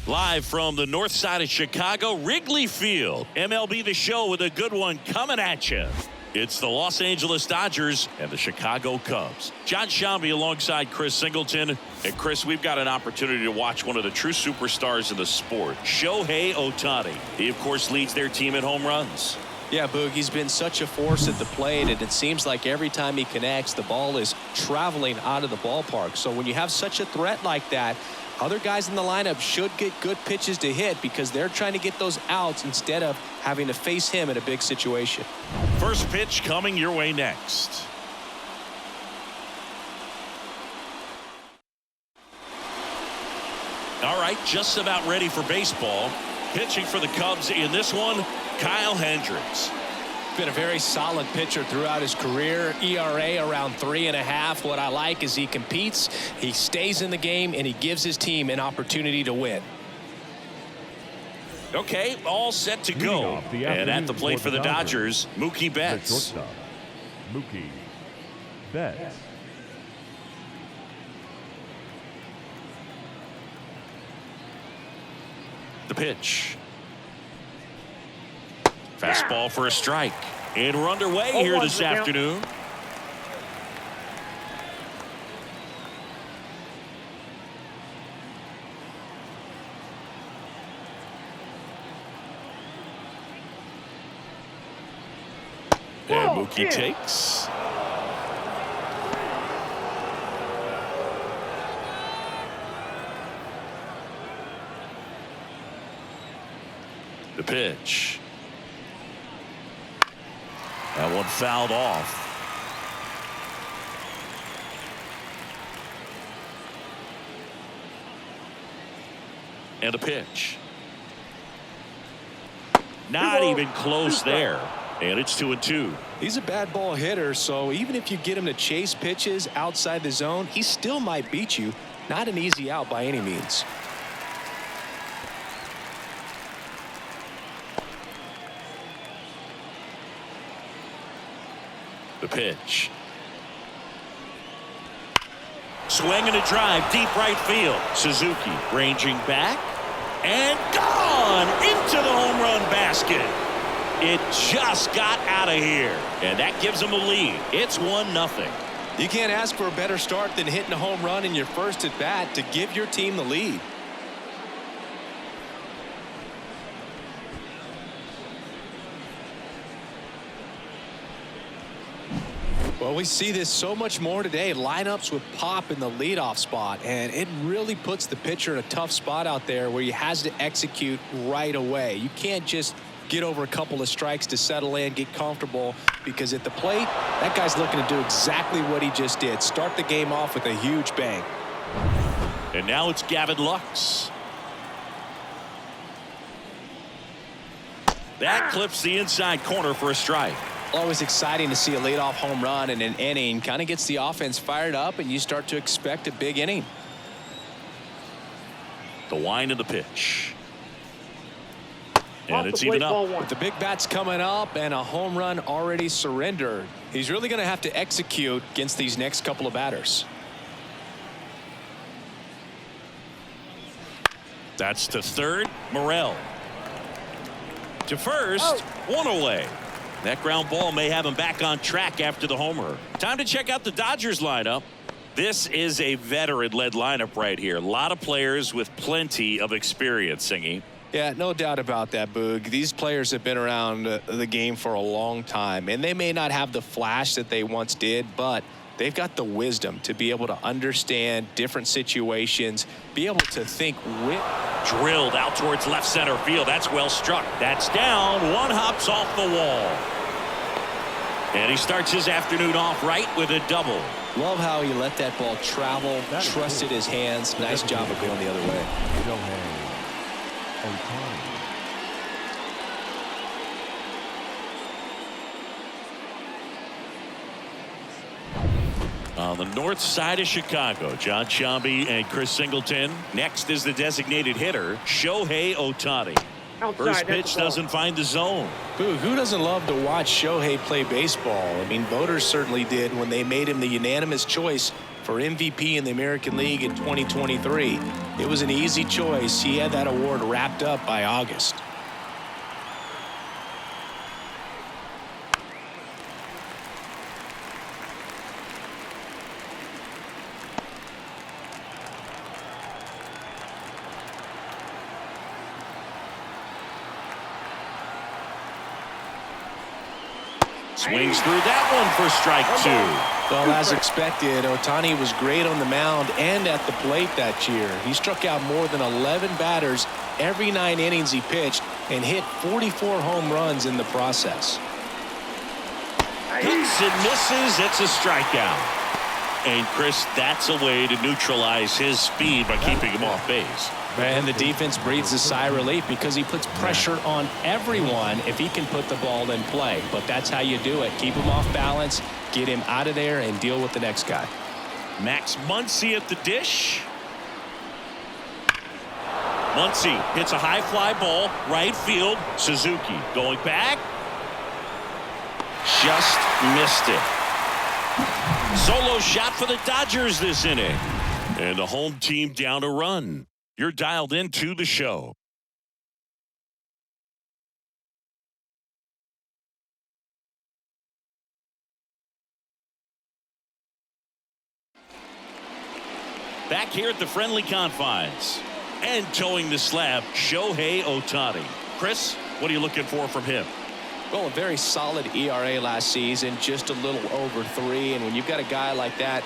Live from the north side of Chicago, Wrigley Field. MLB The Show with a good one coming at you. It's the Los Angeles Dodgers and the Chicago Cubs. Jon Sciambi alongside Chris Singleton. And Chris, we've got an opportunity to watch one of the true superstars in the sport, Shohei Ohtani. He, of course, leads their team in home runs. Yeah, Boog, he's been such a force at the plate, and it seems like every time he connects, the ball is traveling out of the ballpark. So when you have such a threat like that, other guys in the lineup should get good pitches to hit because they're trying to get those outs instead of having to face him in a big situation. First pitch coming your way next. All right, just about ready for baseball. Pitching for the Cubs in this one, Kyle Hendricks. Been a very solid pitcher throughout his career. ERA around 3.5. What I like is he competes, he stays in the game, and he gives his team an opportunity to win. Okay, all set to go. And at the plate for the Dodgers, Mookie Betts. Mookie Betts. The pitch. Fastball for a strike. And we're underway here this afternoon. And Mookie takes. The pitch. That one fouled off. And a pitch. Not even close there. And it's 2-2. He's a bad ball hitter, so even if you get him to chase pitches outside the zone, he still might beat you. Not an easy out by any means. The pitch. Swing and a drive, deep right field. Suzuki ranging back and gone into the home run basket. It just got out of here, and that gives them a lead. It's 1-0. You can't ask for a better start than hitting a home run in your first at bat to give your team the lead. Well, we see this so much more today. Lineups with pop in the leadoff spot, and it really puts the pitcher in a tough spot out there where he has to execute right away. You can't just get over a couple of strikes to settle in, get comfortable, because at the plate, that guy's looking to do exactly what he just did. Start the game off with a huge bang. And now it's Gavin Lux. That clips the inside corner for a strike. Always exciting to see a leadoff home run in an inning. Kind of gets the offense fired up, and you start to expect a big inning. The wind of the pitch. And it's even up. With the big bats coming up and a home run already surrendered, he's really going to have to execute against these next couple of batters. That's to third. Morel. To first. One away. That ground ball may have him back on track after the homer. Time to check out the Dodgers lineup. This is a veteran-led lineup right here. A lot of players with plenty of experience, Singy. Yeah, no doubt about that, Boog. These players have been around the game for a long time, and they may not have the flash that they once did, but they've got the wisdom to be able to understand different situations, be able to think. Drilled out towards left center field. That's well struck. That's down. One hops off the wall. And he starts his afternoon off right with a double. Love how he let that ball travel, trusted his hands. Nice job of going the other way. On the north side of Chicago, Jon Sciambi and Chris Singleton. Next is the designated hitter, Shohei Ohtani. First pitch doesn't find the zone. Who doesn't love to watch Shohei play baseball? I mean, voters certainly did when they made him the unanimous choice for MVP in the American League in 2023. it was an easy choice. He had that award wrapped up by August. Swings through that one for strike 2. Well, as expected, Ohtani was great on the mound and at the plate that year. He struck out more than 11 batters every 9 innings he pitched and hit 44 home runs in the process. Hits and misses. It's a strikeout. And Chris, that's a way to neutralize his speed by keeping him off base. And the defense breathes a sigh of relief because he puts pressure on everyone if he can put the ball in play. But that's how you do it. Keep him off balance, get him out of there, and deal with the next guy. Max Muncy at the dish. Muncy hits a high fly ball, right field. Suzuki going back. Just missed it. Solo shot for the Dodgers this inning. And the home team down a run. You're dialed into the show. Back here at the friendly confines. And towing the slab, Shohei Ohtani. Chris, what are you looking for from him? Well, a very solid ERA last season, just a little over 3. And when you've got a guy like that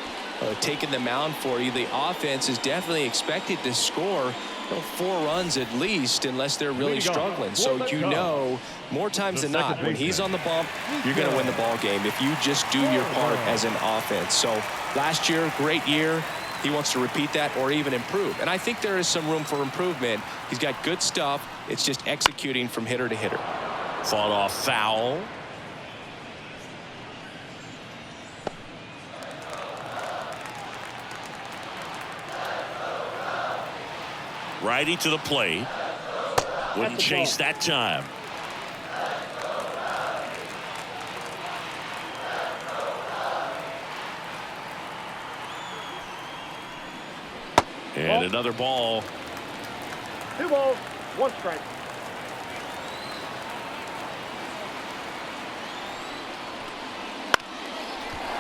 taking the mound for you, the offense is definitely expected to score 4 runs at least, unless they're really struggling. So you know, more times than not, when he's on the bump, you're going to win the ball game if you just do your part as an offense. So last year, great year. He wants to repeat that or even improve. And I think there is some room for improvement. He's got good stuff. It's just executing from hitter to hitter. Fought off foul. Righty to the plate. Wouldn't chase that time. And another ball. 2 balls, 1 strike.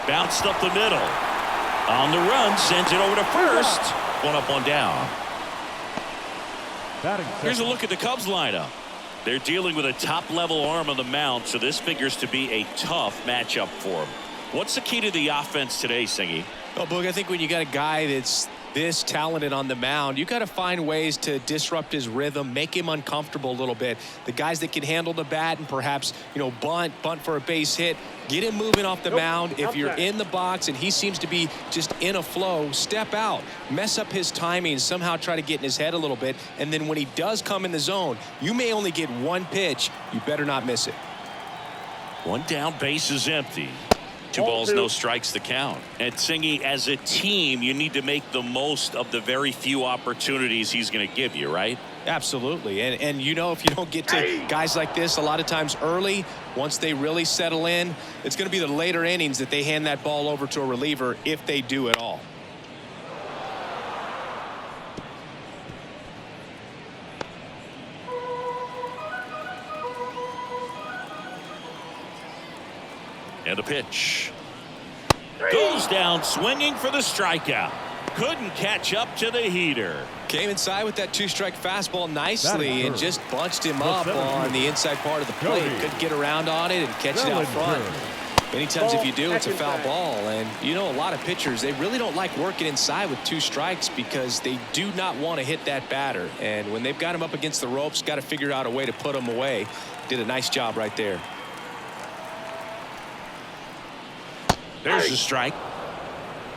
Bounced up the middle. On the run, sends it over to first. 1 up, 1 down. Here's a look at the Cubs lineup. They're dealing with a top-level arm on the mound, so this figures to be a tough matchup for them. What's the key to the offense today, Singy? Well, Boog, I think when you got a guy that's this talented on the mound, you got to find ways to disrupt his rhythm, make him uncomfortable a little bit. The guys that can handle the bat and perhaps, bunt for a base hit, get him moving off the mound. If you're in the box and he seems to be just in a flow, step out, mess up his timing, somehow try to get in his head a little bit. And then when he does come in the zone, you may only get 1 pitch. You better not miss it. 1 down, base is empty. 2 balls, no strikes to count. And Singy, as a team, you need to make the most of the very few opportunities he's going to give you, right? Absolutely. And if you don't get to guys like this a lot of times early, once they really settle in, it's going to be the later innings that they hand that ball over to a reliever, if they do at all. And a pitch. Goes down swinging for the strikeout. Couldn't catch up to the heater. Came inside with that 2-strike fastball nicely and just bunched him up on the inside part of the plate. Couldn't get around on it and catch it out front. Many times if you do, it's a foul ball. And a lot of pitchers, they really don't like working inside with 2 strikes because they do not want to hit that batter. And when they've got him up against the ropes, got to figure out a way to put him away. Did a nice job right there. There's the strike.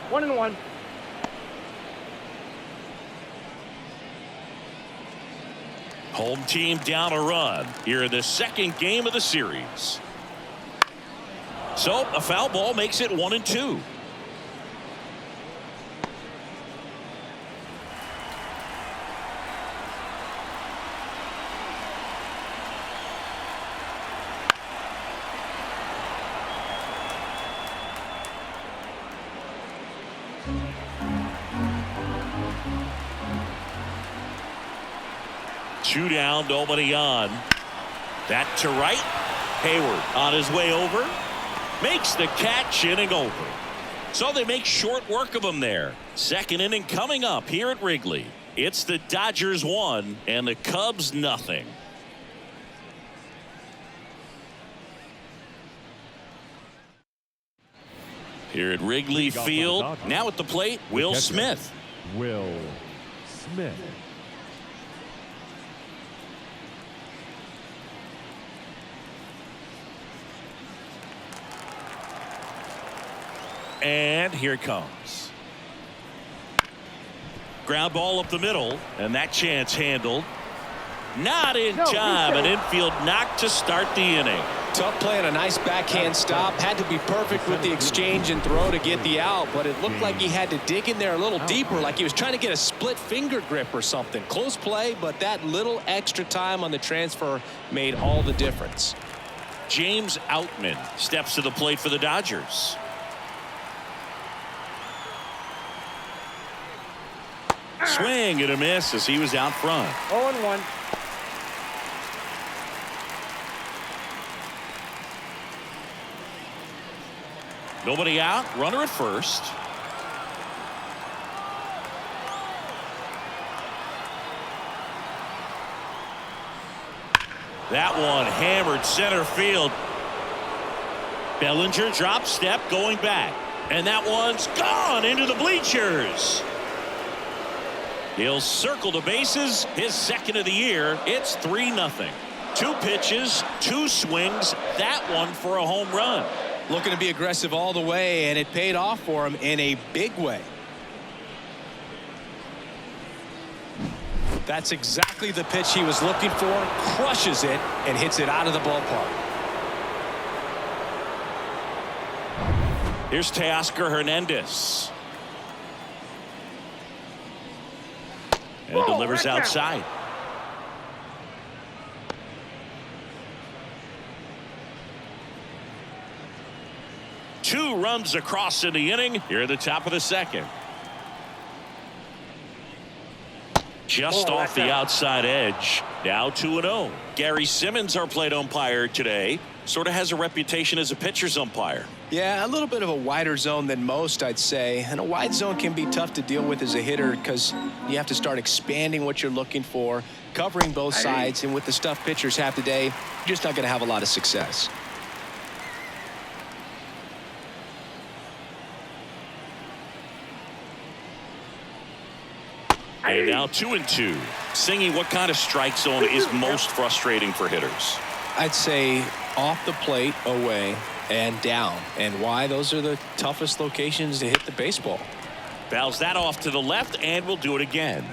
1-1. Home team down a run here in the 2nd game of the series. So a foul ball makes it 1-2. 2 down, nobody on. That to right. Hayward on his way over. Makes the catch, inning over. So they make short work of him there. Second inning coming up here at Wrigley. It's the Dodgers 1 and the Cubs nothing. Here at Wrigley Field, now at the plate, Will Smith. Will Smith. And here it comes. Ground ball up the middle, and that chance handled. Not in time. An infield knock to start the inning. Tough play and a nice backhand stop. Had to be perfect with the exchange and throw to get the out, but it looked like he had to dig in there a little deeper, like he was trying to get a split finger grip or something. Close play, but that little extra time on the transfer made all the difference. James Outman steps to the plate for the Dodgers. Swing and a miss as he was out front. 0-1. Nobody out. Runner at first. That one hammered center field. Bellinger drop step going back. And that one's gone into the bleachers. He'll circle the bases. His second of the year. It's 3-0. 2 pitches, 2 swings. That one for a home run. Looking to be aggressive all the way, and it paid off for him in a big way. That's exactly the pitch he was looking for. Crushes it and hits it out of the ballpark. Here's Teoscar Hernandez. And delivers outside. Two runs across in the inning. Here at the top of the second. Just off the outside edge. Now 2-0. Gary Simmons, our plate umpire today, sort of has a reputation as a pitcher's umpire. Yeah, a little bit of a wider zone than most, I'd say. And a wide zone can be tough to deal with as a hitter because you have to start expanding what you're looking for, covering both sides. And with the stuff pitchers have today, you're just not going to have a lot of success. And now 2-2. Singy, what kind of strike zone is most frustrating for hitters? I'd say off the plate, away, and down. And why? Those are the toughest locations to hit the baseball. Fouls that off to the left, and we'll do it again.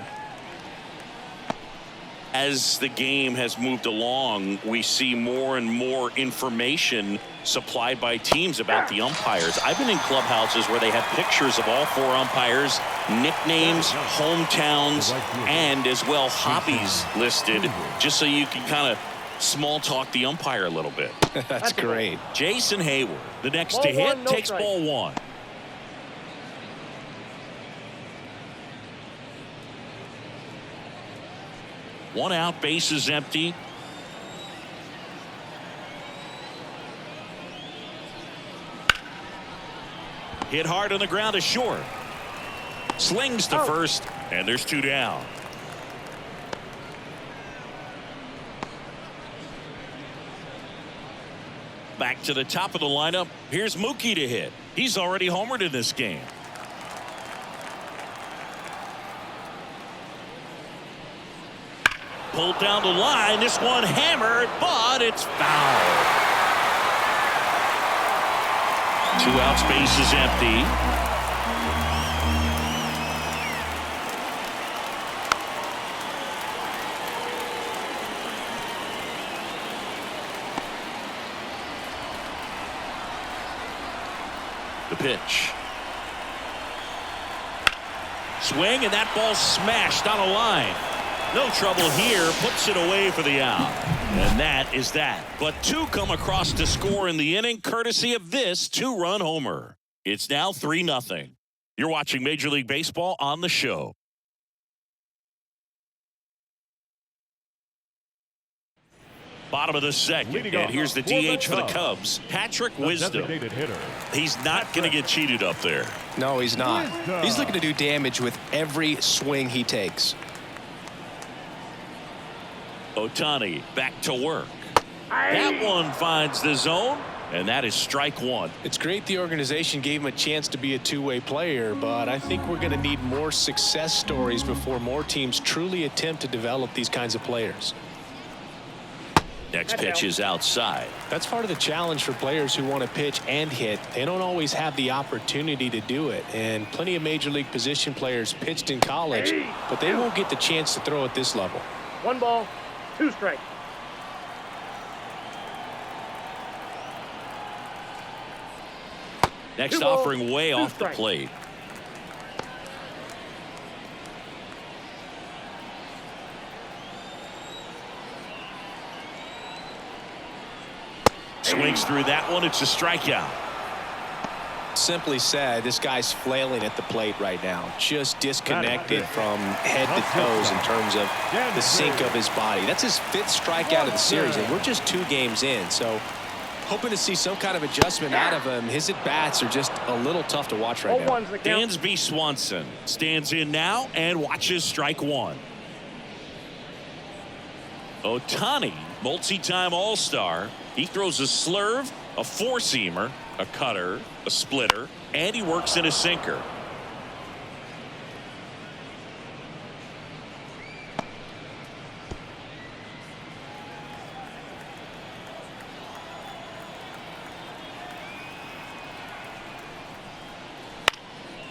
As the game has moved along, we see more and more information supplied by teams about the umpires. I've been in clubhouses where they have pictures of all 4 umpires, nicknames, hometowns, and as well hobbies listed, just so you can kind of small talk the umpire a little bit. That's great. Jason Hayward, the next to hit, takes ball 1. One out, base is empty. Hit hard on the ground to short. Slings to first, and there's 2 down. Back to the top of the lineup. Here's Mookie to hit. He's already homered in this game. Pulled down the line. This one hammered, but it's foul. 2 outs, base is empty. The pitch. Swing, and that ball smashed on a line. No trouble here, puts it away for the out. And that is that. But 2 come across to score in the inning, courtesy of this 2-run homer. It's now 3-0. You're watching Major League Baseball on the show. Bottom of the second. Leading And off here's the for the DH for the Cubs, Cubs, Patrick The Wisdom. designated hitter. He's not going to get cheated up there. No, he's not. Wisdom. He's looking to do damage with every swing he takes. Ohtani back to work. That one finds the zone, and that is strike one. It's great the organization gave him a chance to be a two-way player, but I think we're going to need more success stories before more teams truly attempt to develop these kinds of players. Next pitch is outside. That's part of the challenge for players who want to pitch and hit. They don't always have the opportunity to do it, and plenty of major league position players pitched in college, but they won't get the chance to throw at this level. 1 ball, 2 strikes. Next 2 balls, offering way 2 off the strikes. plate. Swings through that one. It's a strikeout. Simply said, this guy's flailing at the plate right now, just disconnected from head to toes in terms of the sink of his body. That's his 5th strikeout of the series, and we're just 2 games in, so hoping to see some kind of adjustment out of him. His at-bats are just a little tough to watch right now. 0-1's the count. Dansby Swanson stands in now and watches strike one. Ohtani, multi-time All-Star. He throws a slurve, a four-seamer, a cutter, a splitter, and he works in a sinker.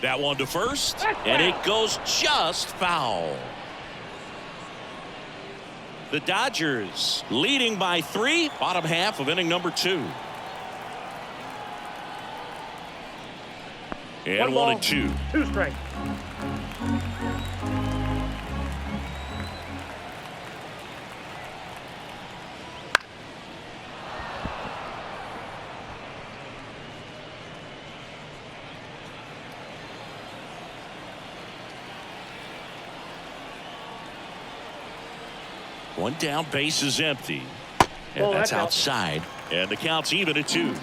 That one to first, and it goes just foul. The Dodgers leading by 3, bottom half of inning number 2. And 1 and 2. 2 strikes. One down, base is empty. And Well, that's that's out. outside. And the count's even at 2.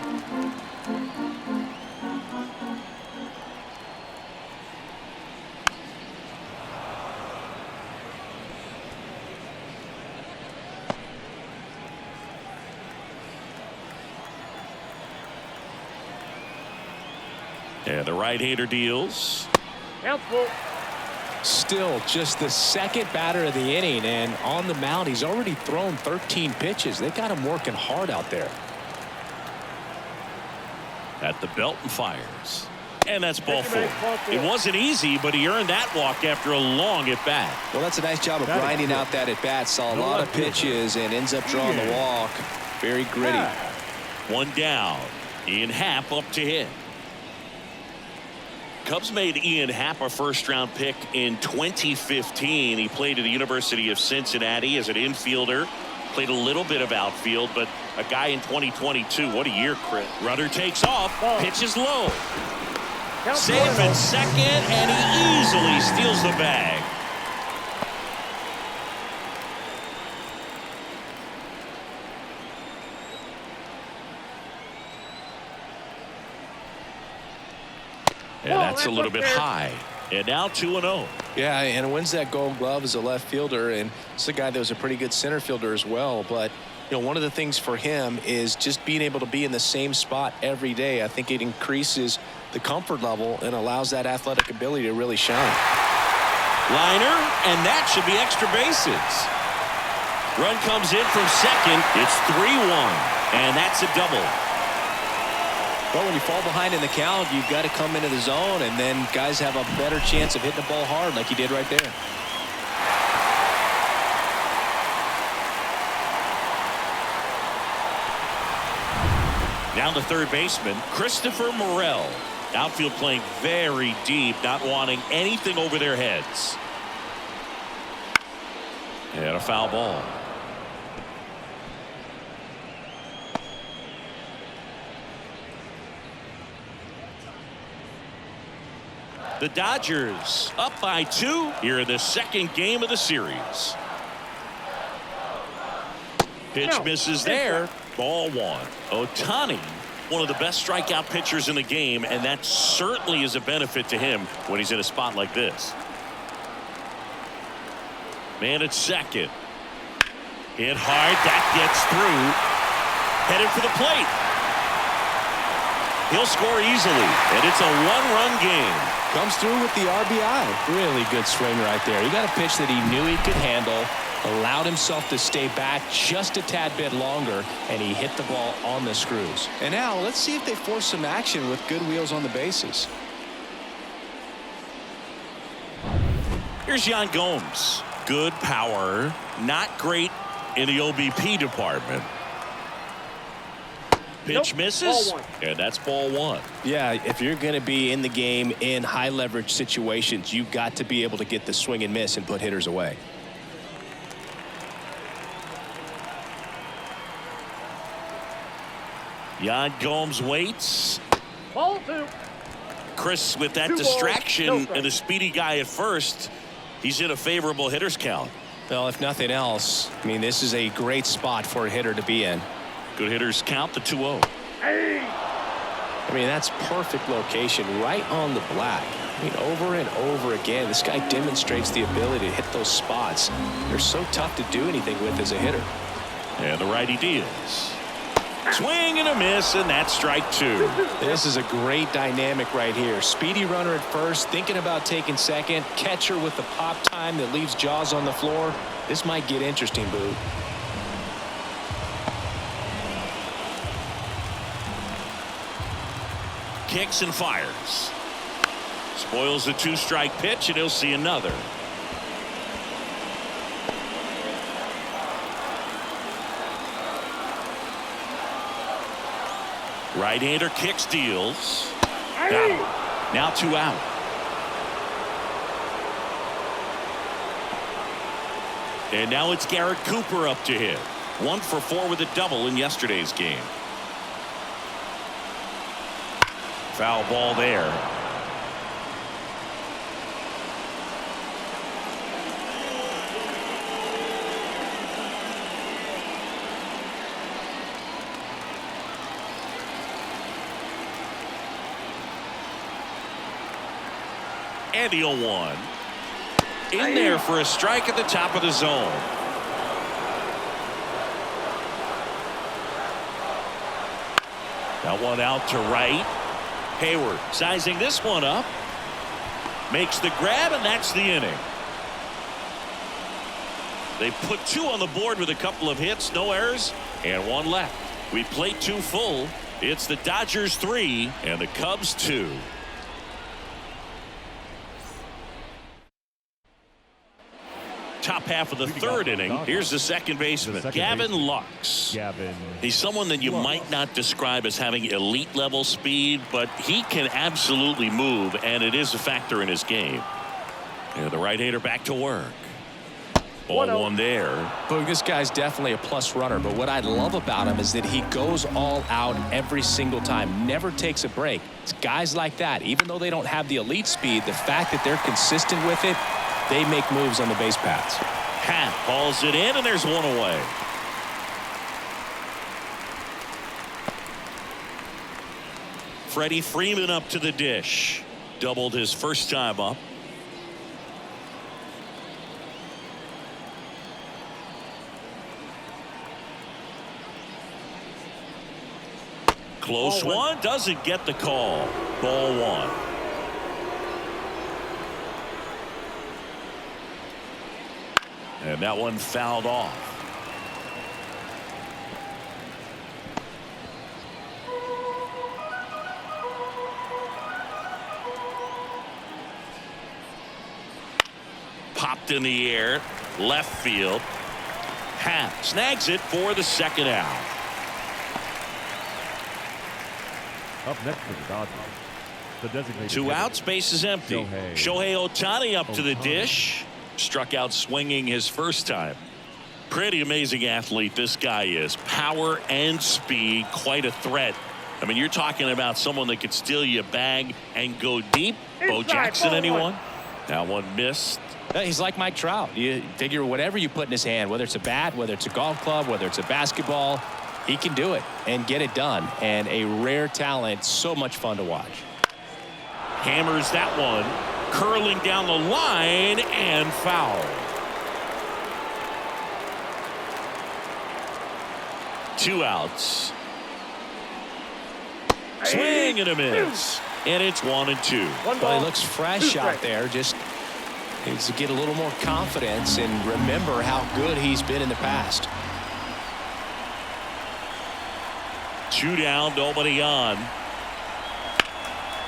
And the right-hander deals. Count's full. Still just the 2nd batter of the inning, and on the mound he's already thrown 13 pitches. They got him working hard out there. At the belt and fires. And that's ball Take a 4. ball 4. It wasn't easy, but he earned that walk after a long at-bat. Well, that's a nice job of grinding out that at-bat. Saw a lot of pitches and ends up drawing the walk. Very gritty. One down. Ian Happ up to hit. Cubs made Ian Happ a first-round pick in 2015. He played at the University of Cincinnati as an infielder. Played a little bit of outfield, but a guy in 2022. What a year, Chris. Runner takes off. Pitches low. Count's Safe 1-0. at second, and he easily steals the bag. And that's a little bit high. And now 2-0. Yeah, and wins that Gold Glove as a left fielder, and it's a guy that was a pretty good center fielder as well. But you know, one of the things for him is just being able to be in the same spot every day. I think it increases the comfort level and allows that athletic ability to really shine. Liner, and that should be extra bases. Run comes in from second. It's 3-1, and that's a double. Well, when you fall behind in the count, you've got to come into the zone, and then guys have a better chance of hitting the ball hard like he did right there. Now the third baseman, Christopher Morel. Outfield playing very deep, not wanting anything over their heads. And a foul ball. The Dodgers up by 2 here in the second game of the series. Pitch No. misses there. Ball one. Ohtani, one of the best strikeout pitchers in the game, and that certainly is a benefit to him when he's in a spot like this. Man at second. Hit hard. That gets through. Headed for the plate. He'll score easily, and it's a one-run game. Comes through with the RBI. Really good swing right there. He got a pitch that he knew he could handle, allowed himself to stay back just a tad bit longer, and he hit the ball on the screws. And now let's see if they force some action with good wheels on the bases. Here's Yan Gomes. Good power, not great in the OBP department. Pitch Nope. misses, Ball one. and that's ball one. Yeah, if you're going to be in the game in high leverage situations, you've got to be able to get the swing and miss and put hitters away. Yan Gomes waits. Ball two. Chris, with that 2 balls, distraction no strike. and the speedy guy at first, he's in a favorable hitter's count. Well, if nothing else, I mean, this is a great spot for a hitter to be in. Good hitters count, the 2-0. Hey. I mean, that's perfect location right on the black. I mean, over and over again, this guy demonstrates the ability to hit those spots. They're so tough to do anything with as a hitter. And the righty deals. Swing and a miss, and that's strike two. This is a great dynamic right here. Speedy runner at first, thinking about taking second. Catcher with the pop time that leaves Jaws on the floor. This might get interesting, Boo. Kicks and fires. Spoils the 2-strike pitch, and he'll see another. Right-hander kicks, deals. Got him. Now 2 out. And now it's Garrett Cooper up to hit. 1 for 4 with a double in yesterday's game. Foul ball there. And the 0-1. In there for a strike at the top of the zone. That one out to right. Hayward sizing this one up. Makes the grab, and that's the inning. They put 2 on the board with a couple of hits, no errors, and 1 left. We played 2 full. It's the Dodgers 3 and the Cubs 2. Top half of the 3rd inning. Here's the second baseman, Gavin Lux. He's someone that you might not describe as having elite level speed, but he can absolutely move, and it is a factor in his game. And the right-hander back to work. Ball 1 there. Boog, this guy's definitely a plus runner, but what I love about him is that he goes all out every single time, never takes a break. It's guys like that, even though they don't have the elite speed, the fact that they're consistent with it, they make moves on the base paths. Happ hauls it in, and there's 1 away. Freddie Freeman up to the dish. Doubled his first time up. Close one, doesn't get the call. Ball 1. And that one fouled off. Popped in the air, left field. Happ snags it for the second out. Up next for the Dodgers, the designated 2 hitter, outs, base is empty. Shohei Ohtani up to the dish. Struck out swinging his first time. Pretty amazing athlete this guy is. Power and speed, quite a threat. I mean, you're talking about someone that could steal you a bag and go deep. Bo Inside, Jackson, ball anyone? 1. That one missed. He's like Mike Trout. You figure whatever you put in his hand, whether it's a bat, whether it's a golf club, whether it's a basketball, he can do it and get it done. And a rare talent, so much fun to watch. Hammers that one, curling down the line and foul. 2 outs. Swing and a miss. And it's 1-2. Well, he looks fresh out there. Just needs to get a little more confidence and remember how good he's been in the past. 2 down, nobody on.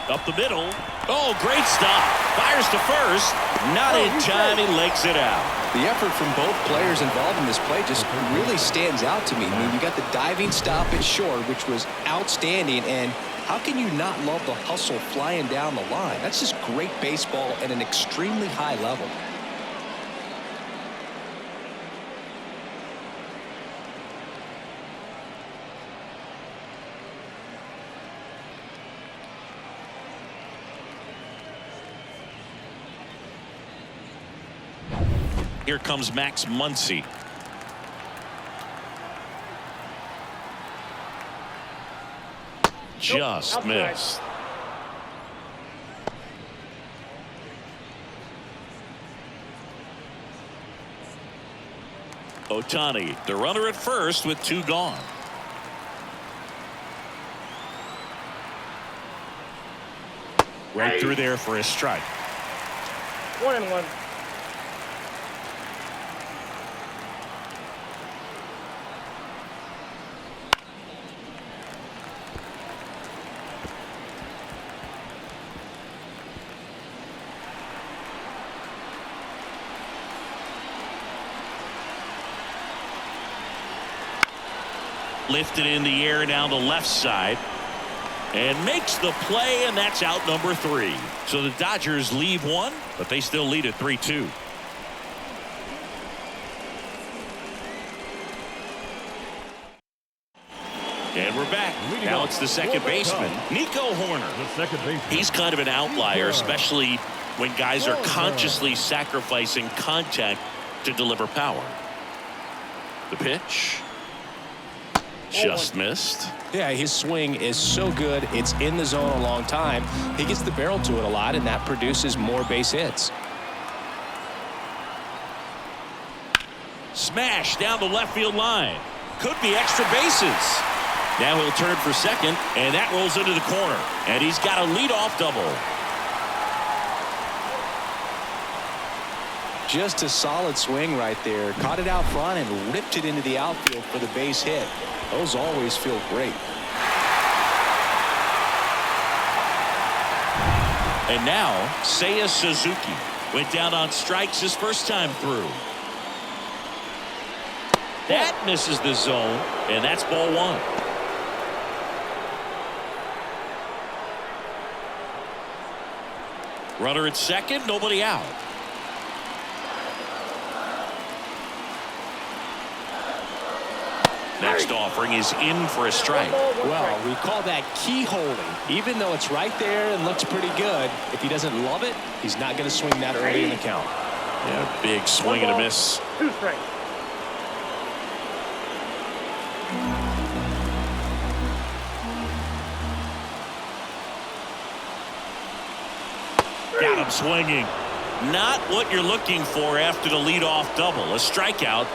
Up the middle. Oh, great stop. Fires to first. Not in time. He legs it out. The effort from both players involved in this play just really stands out to me. I mean, you got the diving stop at short, which was outstanding, and how can you not love the hustle flying down the line? That's just great baseball at an extremely high level. Here comes Max Muncy. Just missed. Ohtani, the runner at first with 2 gone. Right through there for a strike. 1-1. Lifted in the air down the left side and makes the play, and that's out number 3. So the Dodgers leave 1, but they still lead at 3-2. And we're back. Now it's the second baseman, Nico Hoerner. The second baseman. He's kind of an outlier, especially when guys are consciously sacrificing contact to deliver power. The pitch. Just missed. Yeah, his swing is so good. It's in the zone a long time. He gets the barrel to it a lot, and that produces more base hits. Smash down the left field line. Could be extra bases. Now he'll turn for second, and that rolls into the corner. And he's got a leadoff double. Just a solid swing right there. Caught it out front and ripped it into the outfield for the base hit. Those always feel great. And now, Seiya Suzuki went down on strikes his first time through. That misses the zone, and that's ball 1. Runner at second, nobody out. Next offering is in for a strike. Well, we call that key holding. Even though it's right there and looks pretty good, if he doesn't love it, he's not going to swing that early in the count. Yeah, big swing and a miss. 2 strikes. Got him swinging. Not what you're looking for after the leadoff double. A strikeout,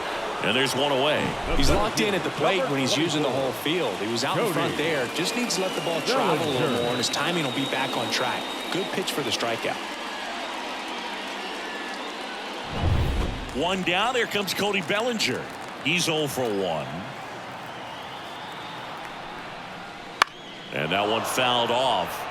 and there's 1 away. He's locked in at the plate when he's using the whole field. He was out in front there. Just needs to let the ball travel a little more, and his timing will be back on track. Good pitch for the strikeout. 1 down. There comes Cody Bellinger. He's 0 for 1. And that one fouled off.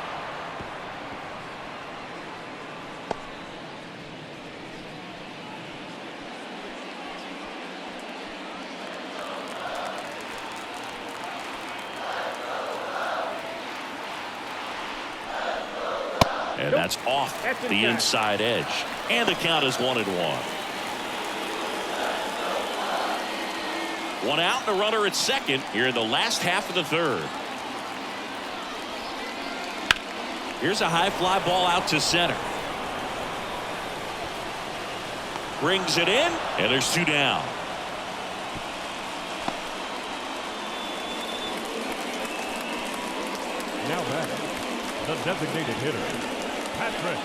And that's off the inside edge. And the count is 1-1. 1 out and a runner at second here in the last half of the third. Here's a high fly ball out to center. Brings it in, and there's 2 down. Now batting, the designated hitter, Patrick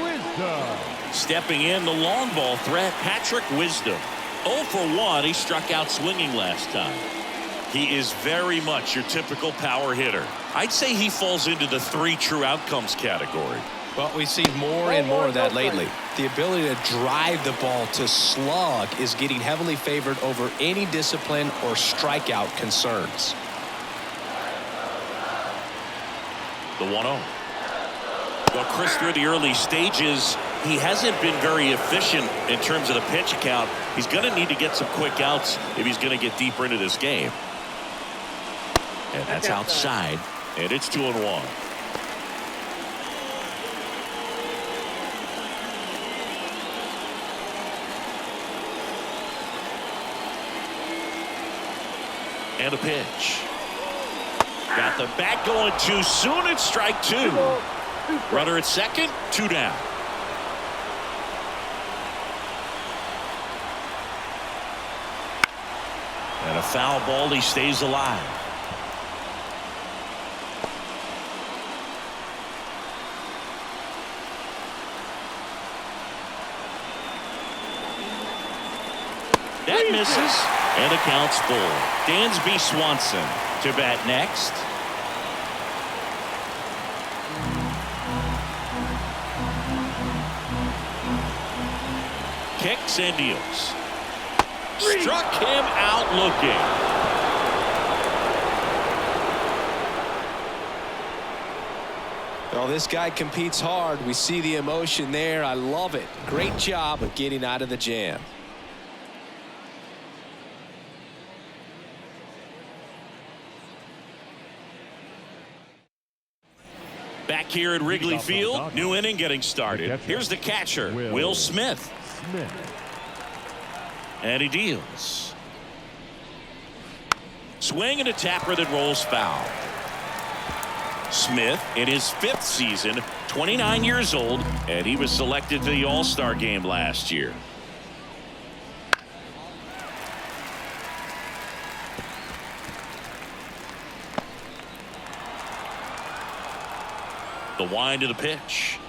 Wisdom. Stepping in, the long ball threat, Patrick Wisdom. 0 for 1. He struck out swinging last time. He is very much your typical power hitter. I'd say he falls into the 3 true outcomes category. Well, we've seen more and more of that lately. The ability to drive the ball to slug is getting heavily favored over any discipline or strikeout concerns. The 1-0. Well, Chris, through the early stages, he hasn't been very efficient in terms of the pitch count. He's going to need to get some quick outs if he's going to get deeper into this game. And that's outside, and it's 2-1. And a pitch. Got the bat going too soon. It's strike 2. Runner at second, 2 down. And a foul ball. He stays alive. That misses, and the count's full. Dansby Swanson to bat next. Kicks and deals. Struck him out looking. Well, this guy competes hard. We see the emotion there. I love it. Great job of getting out of the jam. Back here at Wrigley Field, new inning getting started. Here's the catcher, Will Smith. And he deals. Swing and a tapper that rolls foul. Smith in his 5th season, 29 years old, and he was selected to the All-Star game last year. The wind of the pitch.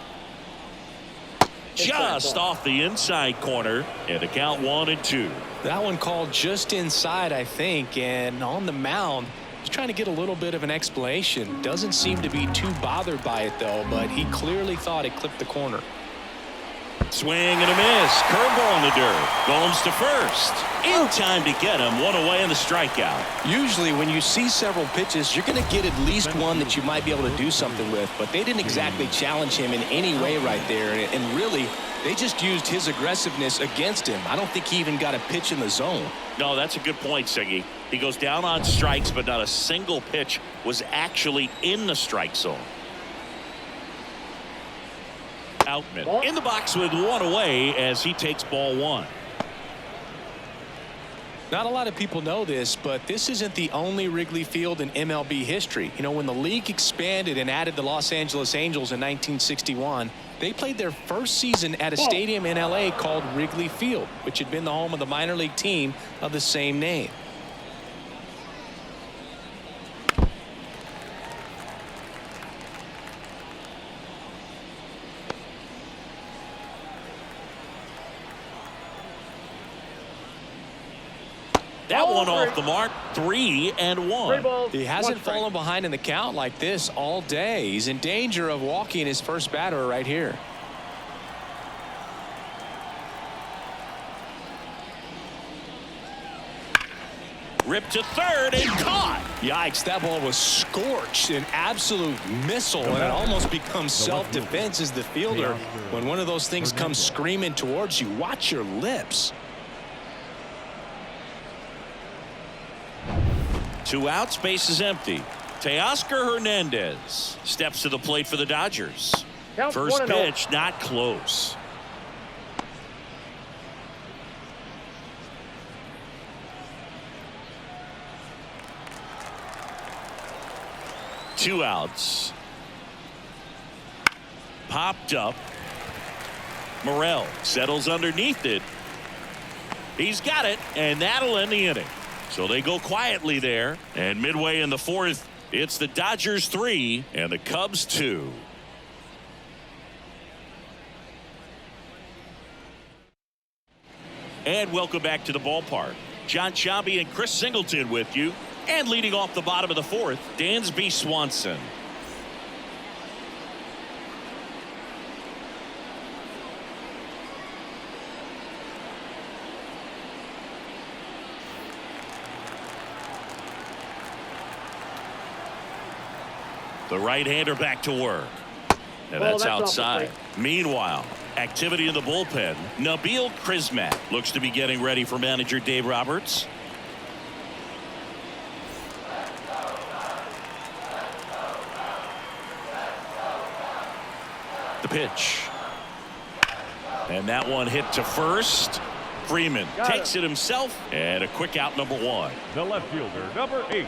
Just off the inside corner, and a count 1-2. That one called just inside, I think, and on the mound, he's trying to get a little bit of an explanation. Doesn't seem to be too bothered by it, though, but he clearly thought it clipped the corner. Swing and a miss. Curveball in the dirt. Gomes to first. In time to get him. 1 away in the strikeout. Usually when you see several pitches, you're going to get at least one that you might be able to do something with, but they didn't exactly challenge him in any way right there, and really they just used his aggressiveness against him. I don't think he even got a pitch in the zone. No, that's a good point, Siggy. He goes down on strikes, but not a single pitch was actually in the strike zone. Outman in the box with 1 away as he takes ball 1. Not a lot of people know this, but this isn't the only Wrigley Field in MLB history. You know, when the league expanded and added the Los Angeles Angels in 1961, they played their first season at a stadium in LA called Wrigley Field, which had been the home of the minor league team of the same name. That one off the mark. 3-1. He hasn't fallen behind in the count like this all day. He's in danger of walking his first batter right here. Ripped to third and caught. Yikes, that ball was scorched, an absolute missile, and it almost becomes self-defense as the fielder. When one of those things comes screaming towards you, watch your lips. 2 outs, base is empty. Teoscar Hernandez steps to the plate for the Dodgers. First pitch, not close. Two outs. Popped up. Morel settles underneath it. He's got it, and that'll end the inning. So they go quietly there, and midway in the fourth, it's the Dodgers 3 and the Cubs 2. And welcome back to the ballpark. Jon Sciambi and Chris Singleton with you. And leading off the bottom of the fourth, Dansby Swanson. The right-hander back to work. And that's outside. Meanwhile, activity in the bullpen. Nabil Crismatt looks to be getting ready for manager Dave Roberts. The pitch. And that one hit to first. Freeman takes it himself. And a quick out, number 1. The left fielder, number 8,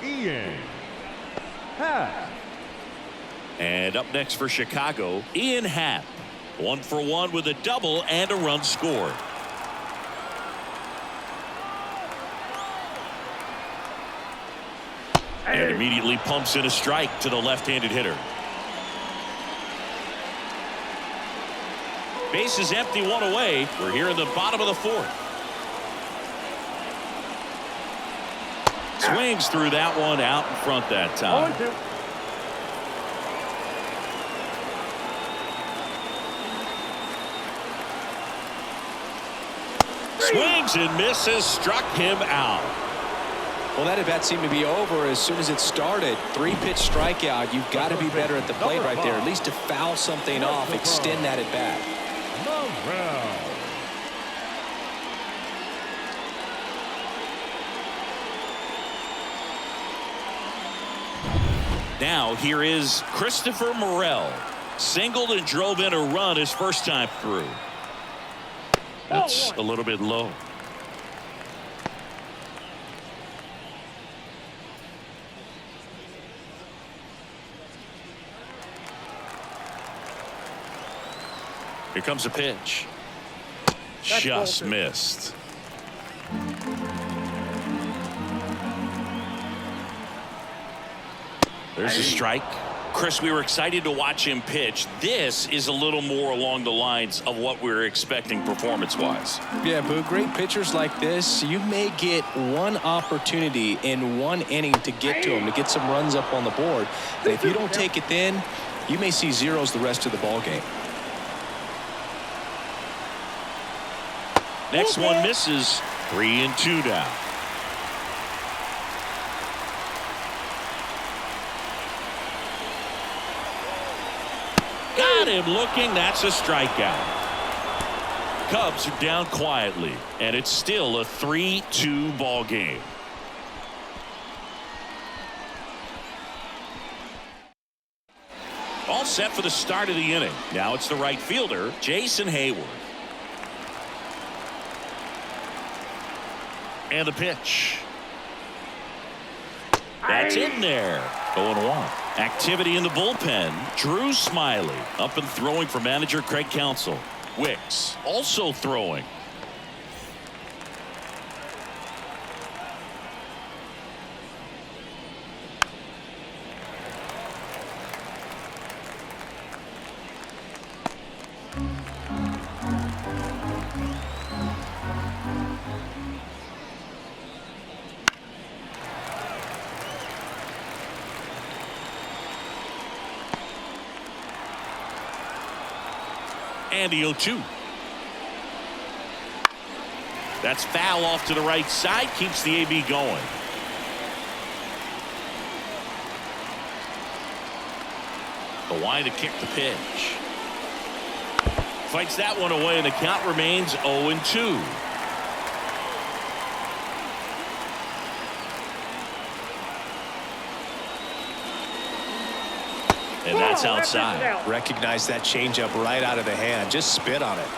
Ian Happ. And up next for Chicago, Ian Happ. 1 for 1 with a double and a run scored. And immediately pumps in a strike to the left-handed hitter. Base is empty, 1 away. We're here in the bottom of the fourth. Swings through that one out in front that time. Swings and misses, struck him out. Well, that at bat seemed to be over as soon as it started. 3-pitch strikeout. You've got to be better at the plate right there, at least to foul something off, extend that at bat. Now here is Christopher Morel. Singled and drove in a run his first time through. That's a little bit low. Here comes a pitch. Just missed. There's a strike. Chris, we were excited to watch him pitch. This is a little more along the lines of what we were expecting performance-wise. Yeah, Boo, great pitchers like this, you may get one opportunity in one inning to get to them, to get some runs up on the board. And if you don't take it then, you may see zeros the rest of the ball game. Next one misses. 3-2 down. Got him looking. That's a strikeout. Cubs are down quietly, and it's still a 3-2 ball game. All set for the start of the inning. Now it's the right fielder, Jason Hayward. And the pitch. That's in there. 0-1. Activity in the bullpen. Drew Smiley up and throwing for manager Craig Counsell. Wicks also throwing. And the 0-2. That's foul off to the right side. Keeps the AB going. The line to kick the pitch. Fights that one away, and the count remains 0-2. And that's outside. Recognize that changeup right out of the hand. Just spit on it.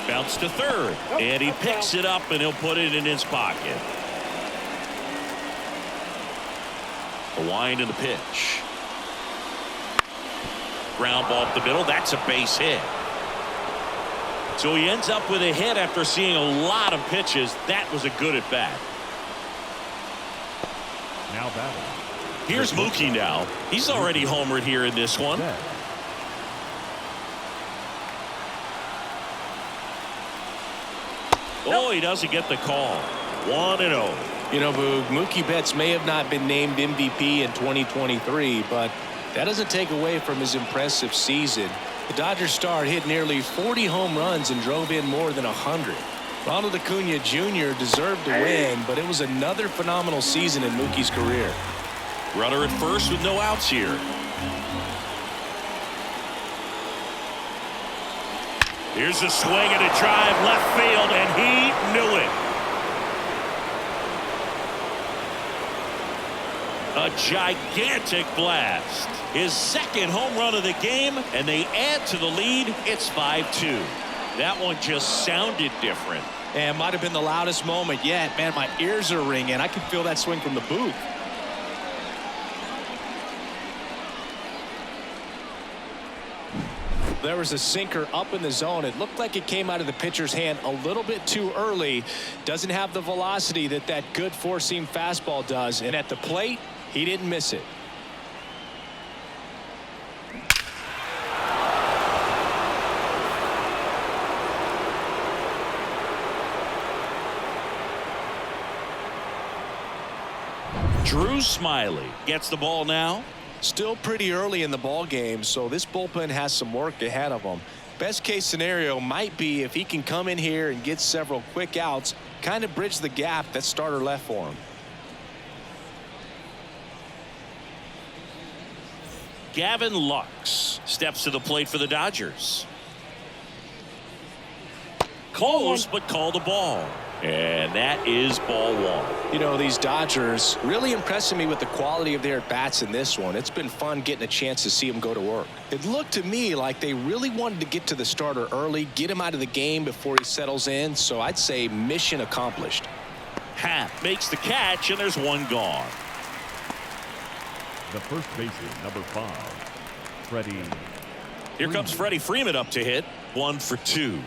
Bounce to third. And he picks it up, and he'll put it in his pocket. The wind and the pitch. Ground ball up the middle. That's a base hit. So he ends up with a hit after seeing a lot of pitches. That was a good at bat. Now batting. Here's Mookie now. He's already homered here in this one. Oh, he doesn't get the call. 1-0. You know, Boog, Mookie Betts may have not been named MVP in 2023, but that doesn't take away from his impressive season. The Dodgers star hit nearly 40 home runs and drove in more than 100. Ronald Acuna Jr. deserved to win, but it was another phenomenal season in Mookie's career. Runner at first with no outs here. Here's a swing and a drive left field, and he knew it. A gigantic blast. His second home run of the game, and they add to the lead. It's 5-2. That one just sounded different. And might have been the loudest moment yet. Man, my ears are ringing. I can feel that swing from the booth. There was a sinker up in the zone. It looked like it came out of the pitcher's hand a little bit too early. Doesn't have the velocity that good four-seam fastball does. And at the plate, he didn't miss it. Drew Smyly gets the ball now. Still pretty early in the ball game, so this bullpen has some work ahead of them. Best case scenario might be if he can come in here and get several quick outs, kind of bridge the gap that starter left for him. Gavin Lux steps to the plate for the Dodgers. Close, but called the ball. And that is ball one. You know, these Dodgers really impressing me with the quality of their at-bats in this one. It's been fun getting a chance to see them go to work. It looked to me like they really wanted to get to the starter early, get him out of the game before he settles in. So I'd say mission accomplished. Happ makes the catch, and there's one gone. The first baseman, number 5, Freddie. Here comes Freddie Freeman up to hit. 1 for 2.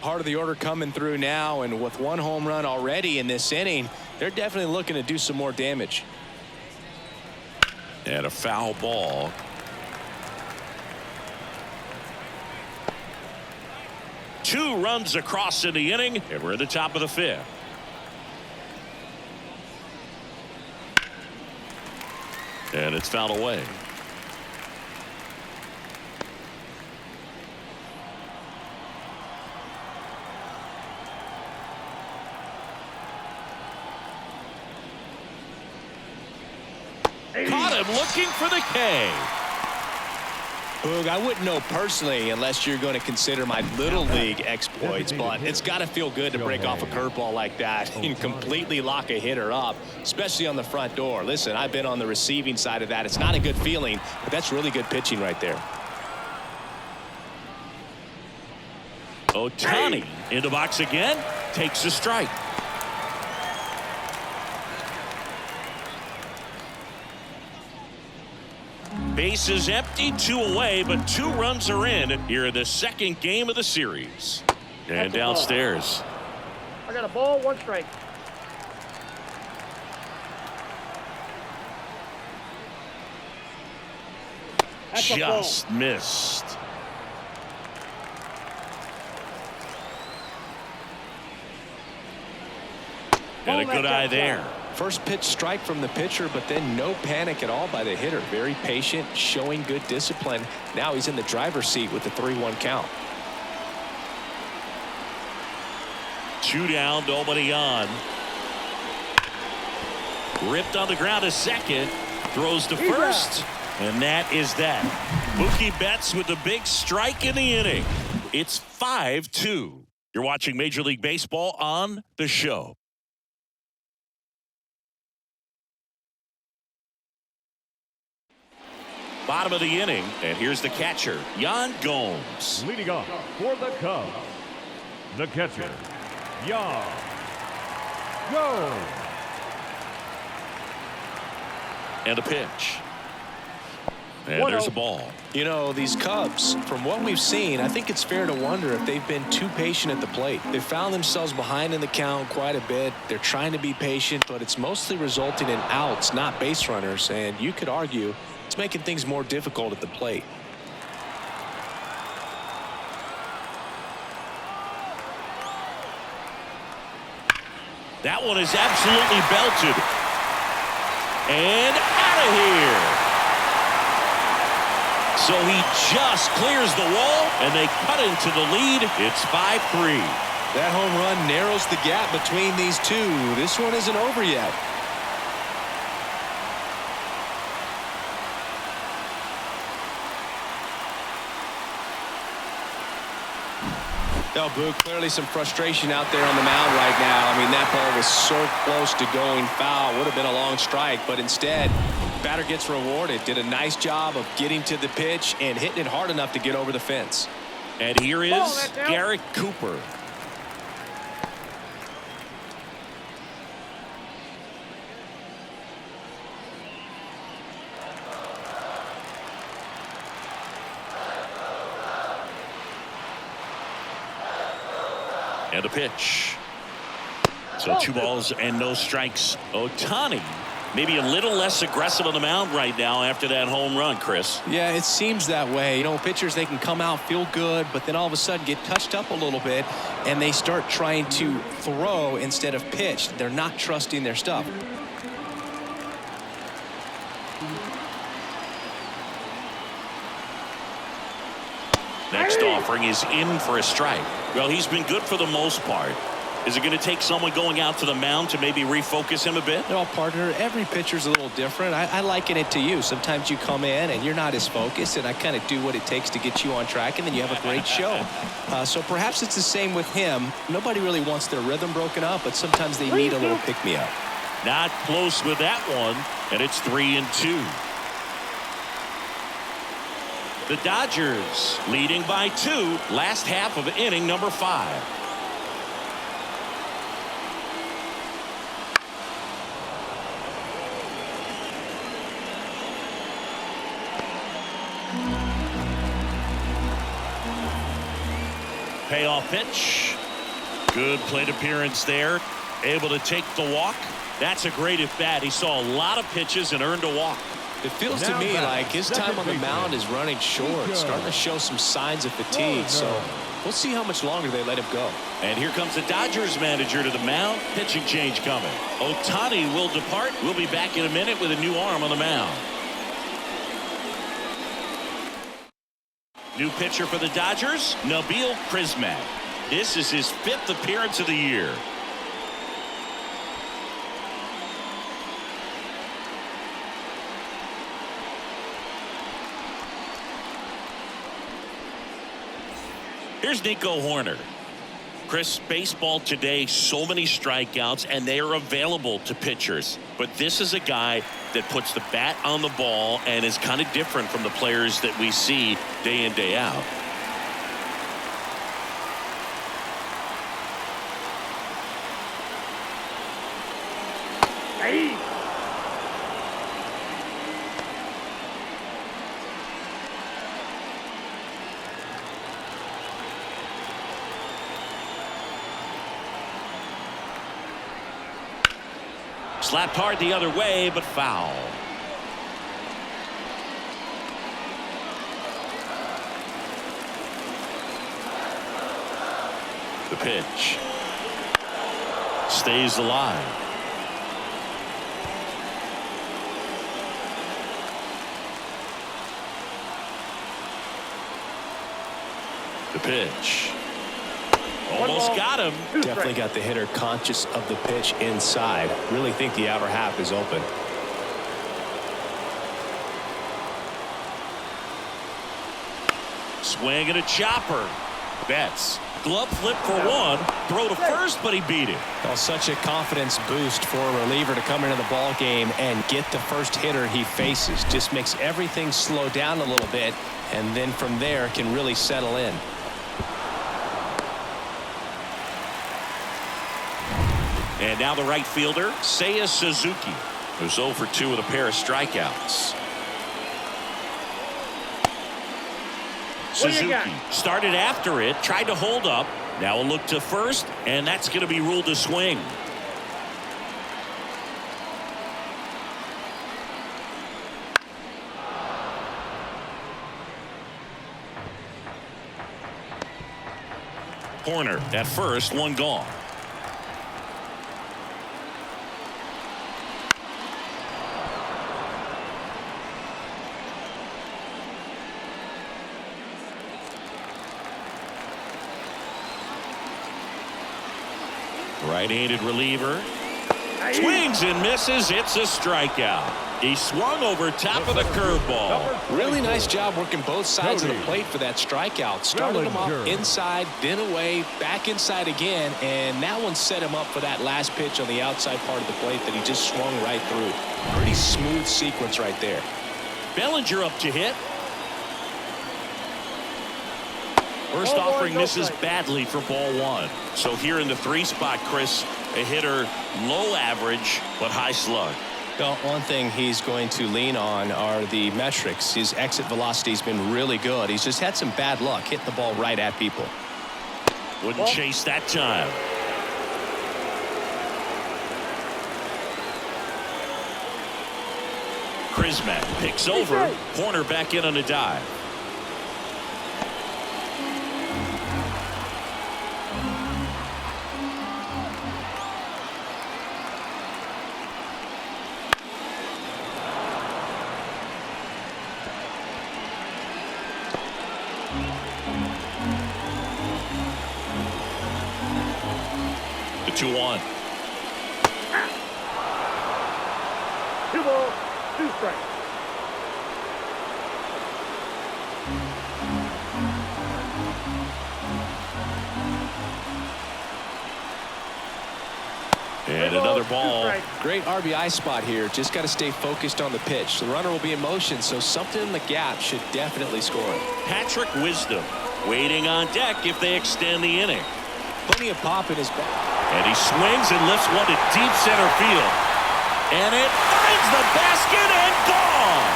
Part of the order coming through now, and with one home run already in this inning, they're definitely looking to do some more damage. And a foul ball. Two runs across in the inning, and we're at the top of the 5th. And it's fouled away. Caught him looking for the K. Boog, I wouldn't know personally unless you're going to consider my little league exploits, but it's got to feel good to break off a curveball like that and completely lock a hitter up, especially on the front door. Listen, I've been on the receiving side of that. It's not a good feeling, but that's really good pitching right there. Ohtani in the box again, takes a strike. Base is empty, 2 away, but 2 runs are in here in the second game of the series. And downstairs. I got a ball, 1 strike. That's a ball. Just missed. And a good eye there. First pitch strike from the pitcher, but then no panic at all by the hitter. Very patient, showing good discipline. Now he's in the driver's seat with the 3-1 count. 2 down, nobody on. Ripped on the ground to second. Throws to first. And that is that. Mookie Betts with the big strike in the inning. It's 5-2. You're watching Major League Baseball on The Show. Bottom of the inning, and here's the catcher, Yan Gomes. Leading off for the Cubs, the catcher, Yan Gomes. And a pitch. And there's a ball. You know, these Cubs, from what we've seen, I think it's fair to wonder if they've been too patient at the plate. They found themselves behind in the count quite a bit. They're trying to be patient, but it's mostly resulting in outs, not base runners. And you could argue it's making things more difficult at the plate. That one is absolutely belted. And out of here. So he just clears the wall, and they cut into the lead. It's 5-3. That home run narrows the gap between these two. This one isn't over yet. Oh, Boo, clearly some frustration out there on the mound right now. I mean, that ball was so close to going foul. Would have been a long strike, but instead, batter gets rewarded. Did a nice job of getting to the pitch and hitting it hard enough to get over the fence. And here is Garrett Cooper. And a pitch. So 2 balls and no strikes. Ohtani maybe a little less aggressive on the mound right now after that home run, Chris. Yeah, it seems that way. You know, pitchers, they can come out, feel good, but then all of a sudden get touched up a little bit, and they start trying to throw instead of pitch. They're not trusting their stuff. Next offering is in for a strike. Well, he's been good for the most part. Is it going to take someone going out to the mound to maybe refocus him a bit? No, partner, every pitcher's a little different. I liken it to you. Sometimes you come in and you're not as focused, and I kind of do what it takes to get you on track, and then you have a great show. So perhaps it's the same with him. Nobody really wants their rhythm broken up, but sometimes they need a little pick-me-up. Not close with that one, and it's 3-2. The Dodgers leading by 2, last half of inning number 5. Payoff pitch. Good plate appearance there. Able to take the walk. That's a great at bat. He saw a lot of pitches and earned a walk. It feels to me like his time on the mound is running short, starting to show some signs of fatigue. So we'll see how much longer they let him go. And here comes the Dodgers manager to the mound. Pitching change coming. Ohtani will depart. We'll be back in a minute with a new arm on the mound. New pitcher for the Dodgers, Nabil Crismatt. This is his 5th appearance of the year. Here's Nico Hoerner. Chris, baseball today, so many strikeouts, and they are available to pitchers. But this is a guy that puts the bat on the ball and is kind of different from the players that we see day in, day out. Hey. Slapped hard the other way, but foul. The pitch. Stays alive. The pitch. Almost got him. Definitely got the hitter conscious of the pitch inside. Really think the outer half is open. Swing and a chopper. Betts. Glove flip for one. Throw to first, but he beat it. Well, such a confidence boost for a reliever to come into the ball game and get the first hitter he faces. Just makes everything slow down a little bit, and then from there can really settle in. And now the right fielder, Seiya Suzuki, who's 0 for 2 with a pair of strikeouts. What do you got? Suzuki started after it, tried to hold up. Now a look to first, and that's going to be ruled a swing. Corner at first, one gone. Right-handed reliever. Swings and misses. It's a strikeout. He swung over top of the curveball. Really nice job working both sides of the plate for that strikeout. Started him off inside, then away, back inside again, and that one set him up for that last pitch on the outside part of the plate that he just swung right through. Pretty smooth sequence right there. Bellinger up to hit. First Ball one, offering no misses strike. badly for ball one. So here in the 3 spot, Chris, a hitter low average but high slug. Well, one thing he's going to lean on are the metrics. His exit velocity has been really good. He's just had some bad luck hitting the ball right at people. Wouldn't chase that time. Chrismat picks over. Corner back in on a dive. The 2-1. 2 balls, 2 strikes. And another ball. Great RBI spot here. Just got to stay focused on the pitch. The runner will be in motion, so something in the gap should definitely score it. Patrick Wisdom waiting on deck if they extend the inning. Plenty of pop in his back. And he swings and lifts one to deep center field. And it finds the basket and gone.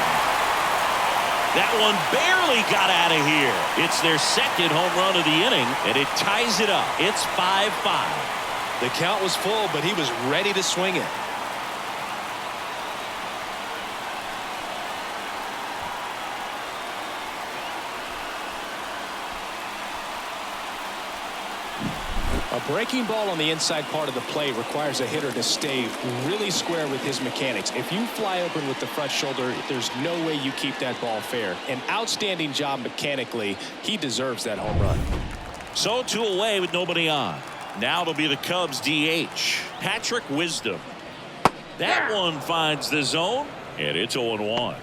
That one barely got out of here. It's their second home run of the inning, and it ties it up. It's 5-5. The count was full, but he was ready to swing it. A breaking ball on the inside part of the plate requires a hitter to stay really square with his mechanics. If you fly open with the front shoulder, there's no way you keep that ball fair. An outstanding job mechanically. He deserves that home run. So 2 away with nobody on. Now it'll be the Cubs DH. Patrick Wisdom. That one finds the zone, and it's 0-1.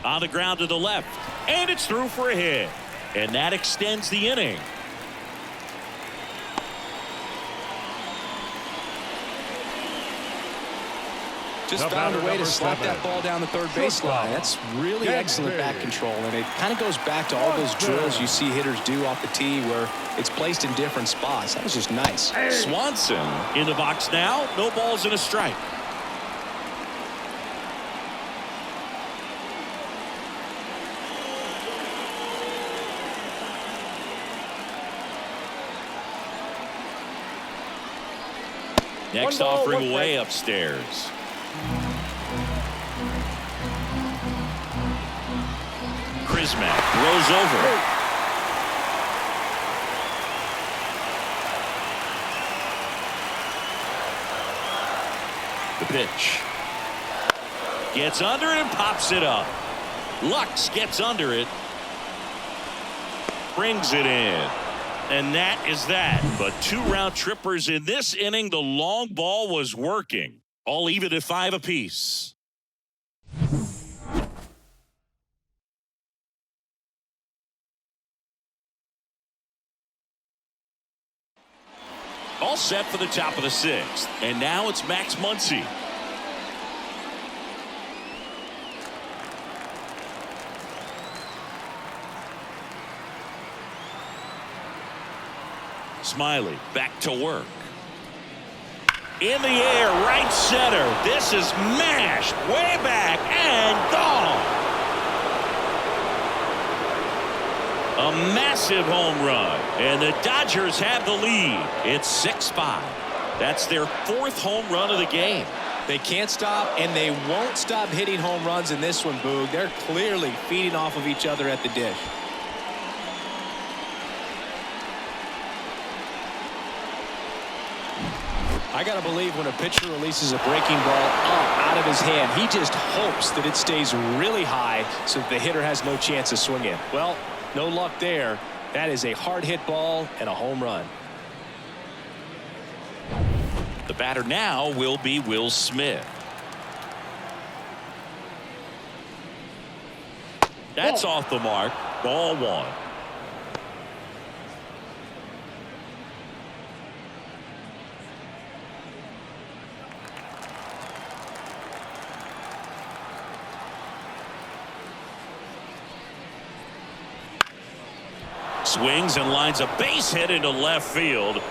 On the ground to the left, and it's through for a hit. And that extends the inning. Just found a way to slap that ball down the third baseline. That's really excellent bat control, and it kind of goes back to all those drills you see hitters do off the tee where it's placed in different spots. That was just nice. Swanson in the box now. No balls and a strike. Next One ball, offering one way strike. upstairs. Chrismat throws over. The pitch. Gets under it and pops it up. Lux gets under it. Brings it in. And that is that. But 2 round trippers in this inning. The long ball was working. All even at 5 apiece. All set for the top of the 6th. And now it's Max Muncy. Smiley back to work. In the air, right center. This is mashed way back and gone. A massive home run, and the Dodgers have the lead. It's 6-5. That's their 4th home run of the game. They can't stop, and they won't stop hitting home runs in this one, Boog. They're clearly feeding off of each other at the dish. I got to believe when a pitcher releases a breaking ball up out of his hand, he just hopes that it stays really high so that the hitter has no chance to swing it. Well, no luck there. That is a hard hit ball and a home run. The batter now will be Will Smith. That's off the mark. Ball 1. Swings and lines a base hit into left field.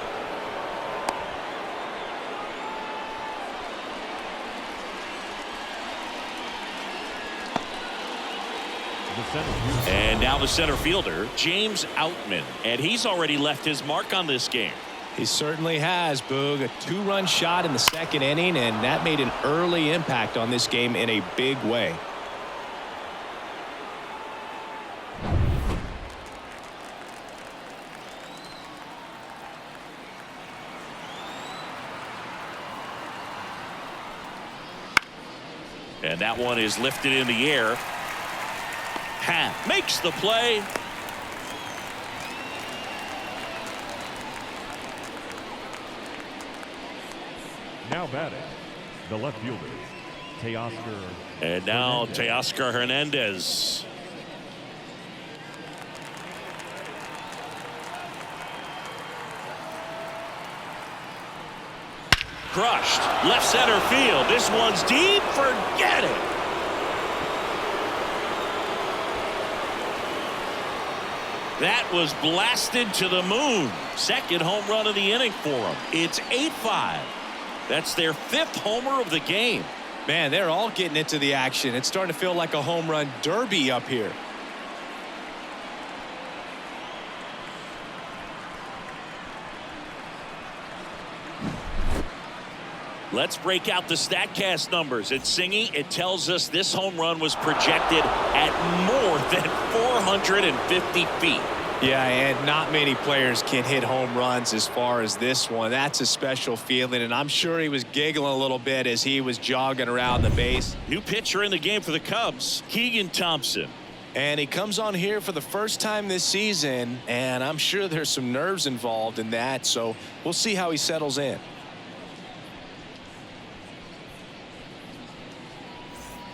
And now the center fielder, James Outman. And he's already left his mark on this game. He certainly has, Boog. A 2-run shot in the 2nd inning, and that made an early impact on this game in a big way. And that one is lifted in the air. Happ makes the play. Now batting, the left fielder, Teoscar. And now Hernandez. Teoscar Hernandez. Crushed. Left center field. This one's deep. Forget it. That was blasted to the moon. 2nd home run of the inning for him. It's 8-5. That's their 5th homer of the game. Man, they're all getting into the action. It's starting to feel like a home run derby up here. Let's break out the StatCast numbers. At Singy, it tells us this home run was projected at more than 450 feet. Yeah, and not many players can hit home runs as far as this one. That's a special feeling, and I'm sure he was giggling a little bit as he was jogging around the base. New pitcher in the game for the Cubs, Keegan Thompson. And he comes on here for the first time this season, and I'm sure there's some nerves involved in that, so we'll see how he settles in.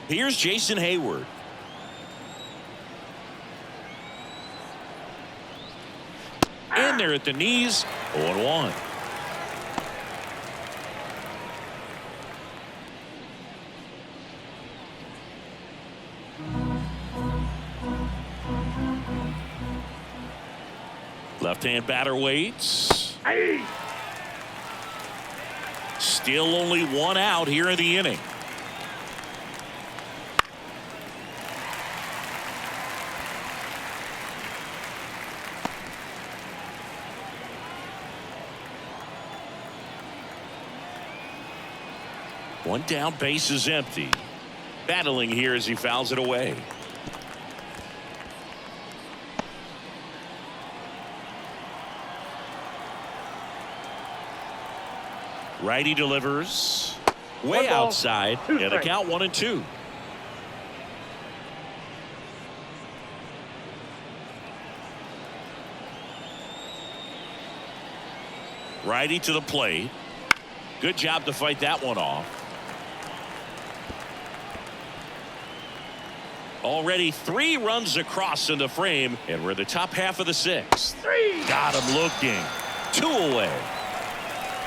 Here's Jason Hayward. In there at the knees, 0-1. Left-hand batter waits. Hey. Still only 1 out here in the inning. One down, base is empty. Battling here as he fouls it away. Righty delivers. Way 1 ball, outside. 2 And a strikes. count 1-2. Righty to the plate. Good job to fight that one off. Already 3 runs across in the frame, and we're the top half of the 6th. 3. Got him looking. 2 away.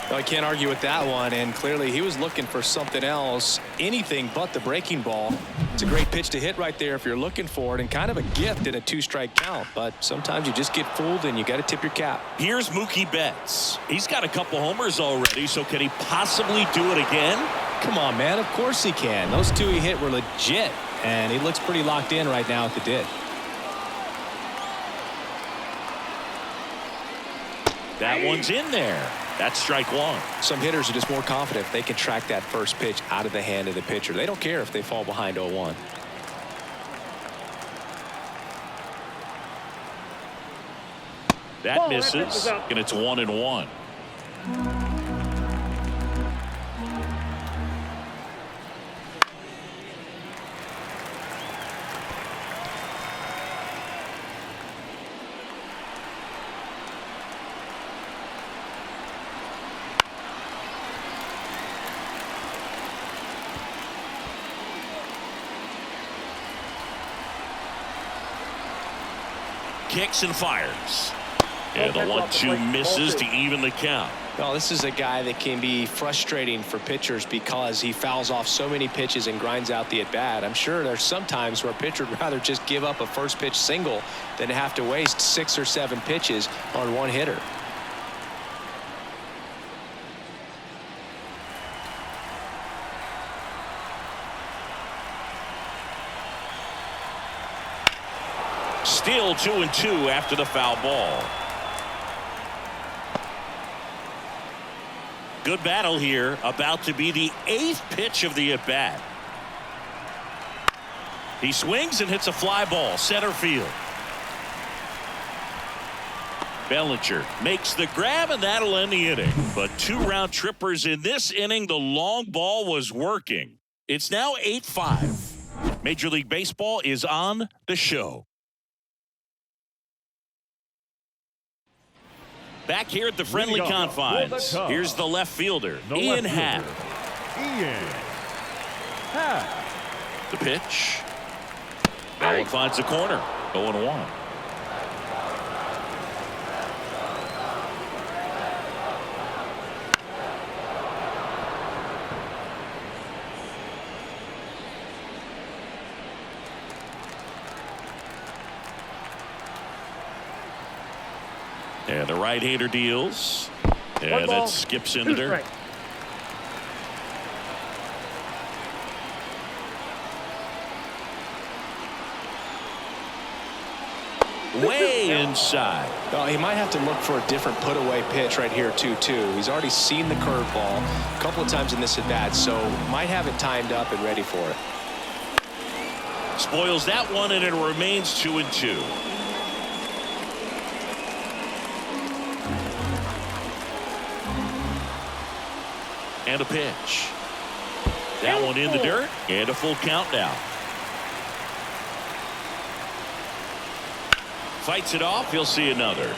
No, I can't argue with that one, and clearly he was looking for something else, anything but the breaking ball. It's a great pitch to hit right there if you're looking for it, and kind of a gift in a 2-strike count, but sometimes you just get fooled and you got to tip your cap. Here's Mookie Betts. He's got a couple homers already, so can he possibly do it again? Come on, man, of course he can. Those two he hit were legit, and he looks pretty locked in right now at the dit. That one's in there. That's strike one. Some hitters are just more confident if they can track that first pitch out of the hand of the pitcher. They don't care if they fall behind 0-1. That misses, and it's 1-1. Kicks and fires. And the 1-2 misses to even the count. Well, this is a guy that can be frustrating for pitchers because he fouls off so many pitches and grinds out the at-bat. I'm sure there's some times where a pitcher would rather just give up a first pitch single than have to waste 6 or 7 pitches on one hitter. Still 2-2 after the foul ball. Good battle here, about to be the 8th pitch of the at-bat. He swings and hits a fly ball center field. Bellinger makes the grab, and that'll end the inning. But 2 round trippers in this inning. The long ball was working. It's now 8-5. Major League Baseball is on the show. Back here at the friendly confines, here's the left fielder, Ian Happ. The pitch. That one finds the corner. 0-1. And the right-hander deals. And it skips in the dirt. Way inside. Well, he might have to look for a different put-away pitch right here, too. He's already seen the curveball a couple of times in this at-bat, so might have it timed up and ready for it. Spoils that one, and it remains 2-2. And a pitch. That one in the dirt, and a full count now. Fights it off. He'll see another.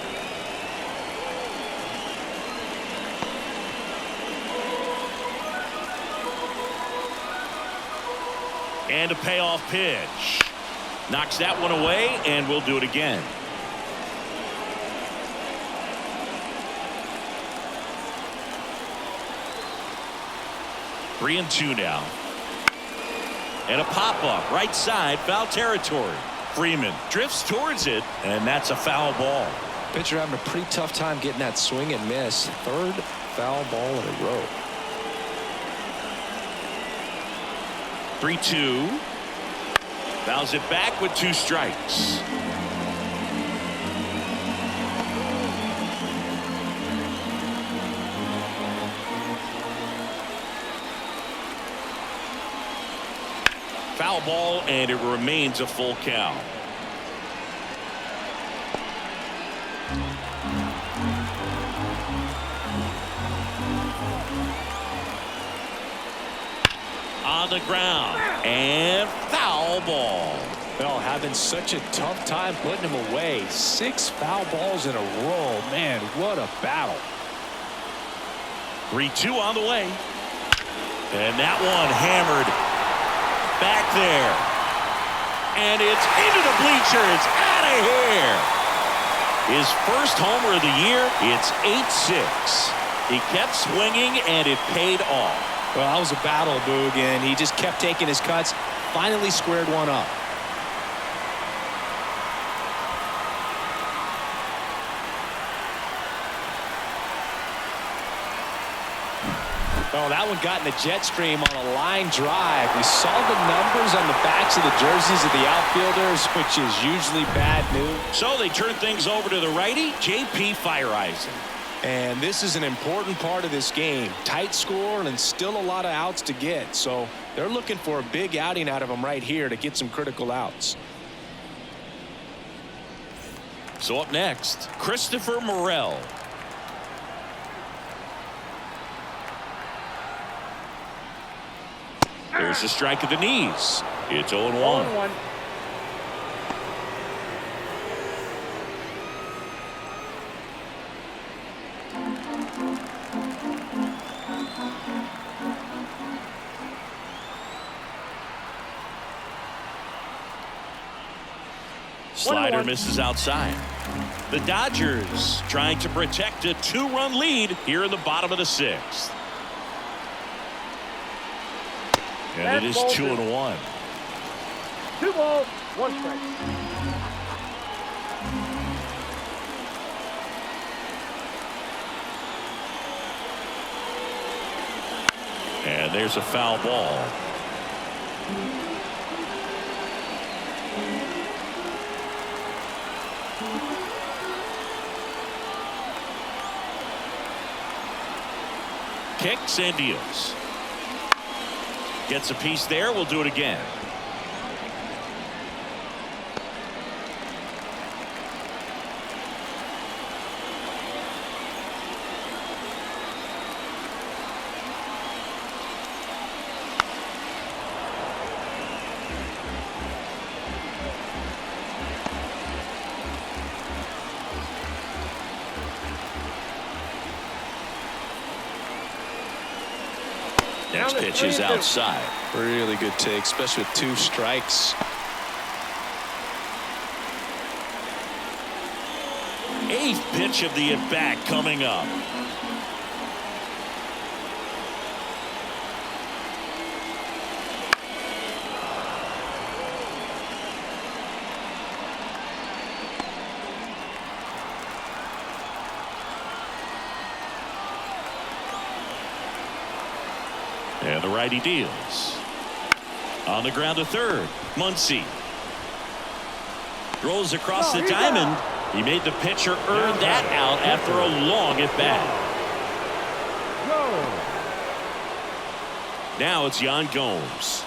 And a payoff pitch. Knocks that one away, and we'll do it again. Three and 2 now. And a pop-up right side, foul territory. Freeman drifts towards it, and that's a foul ball. Pitcher having a pretty tough time getting that swing and miss. 3rd foul ball in a row. 3-2. Fouls it back with 2 strikes. Foul ball, and it remains a full count. On the ground, and foul ball. Well, having such a tough time putting him away. 6 foul balls in a row. Man, what a battle. 3-2 on the way. And that one hammered back there. And it's into the bleachers. Out of here. His first homer of the year. It's 8-6. He kept swinging, and it paid off. Well, that was a battle, Boog, and he just kept taking his cuts. Finally squared one up. Oh, that one got in the jet stream on a line drive. We saw the numbers on the backs of the jerseys of the outfielders, which is usually bad news. So they turn things over to the righty, J.P. Feyereisen. And this is an important part of this game. Tight score and still a lot of outs to get. So they're looking for a big outing out of him right here to get some critical outs. So up next, Christopher Morel. There's a strike at the knees. It's 0-1. 1-1. Slider 1-1. misses outside. The Dodgers trying to protect a 2-run lead here in the bottom of the 6th. And it is 2-1. 2 balls, 1 strike. And there's a foul ball. Kicks and deals. Gets a piece there. We'll do it again. Next pitch is outside. Really good take, especially with 2 strikes. 8th pitch of the at-bat coming up. And the righty deals. On the ground to third. Muncy rolls across the diamond. He made the pitcher earn that out after a long at bat. Now it's Yan Gomes.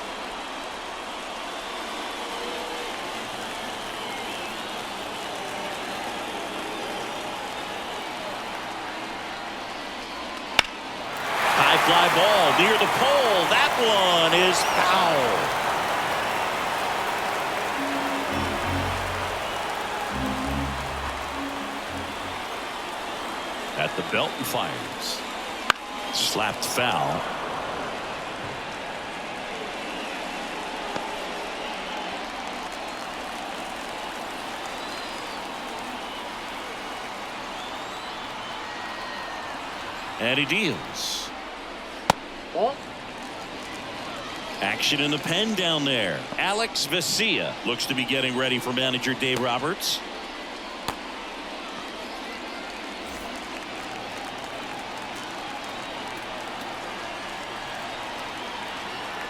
High fly ball near the pole. That one is foul. At the belt and fires. Slapped foul. And he deals. Ball. Action in the pen down there. Alex Vesia looks to be getting ready for manager Dave Roberts.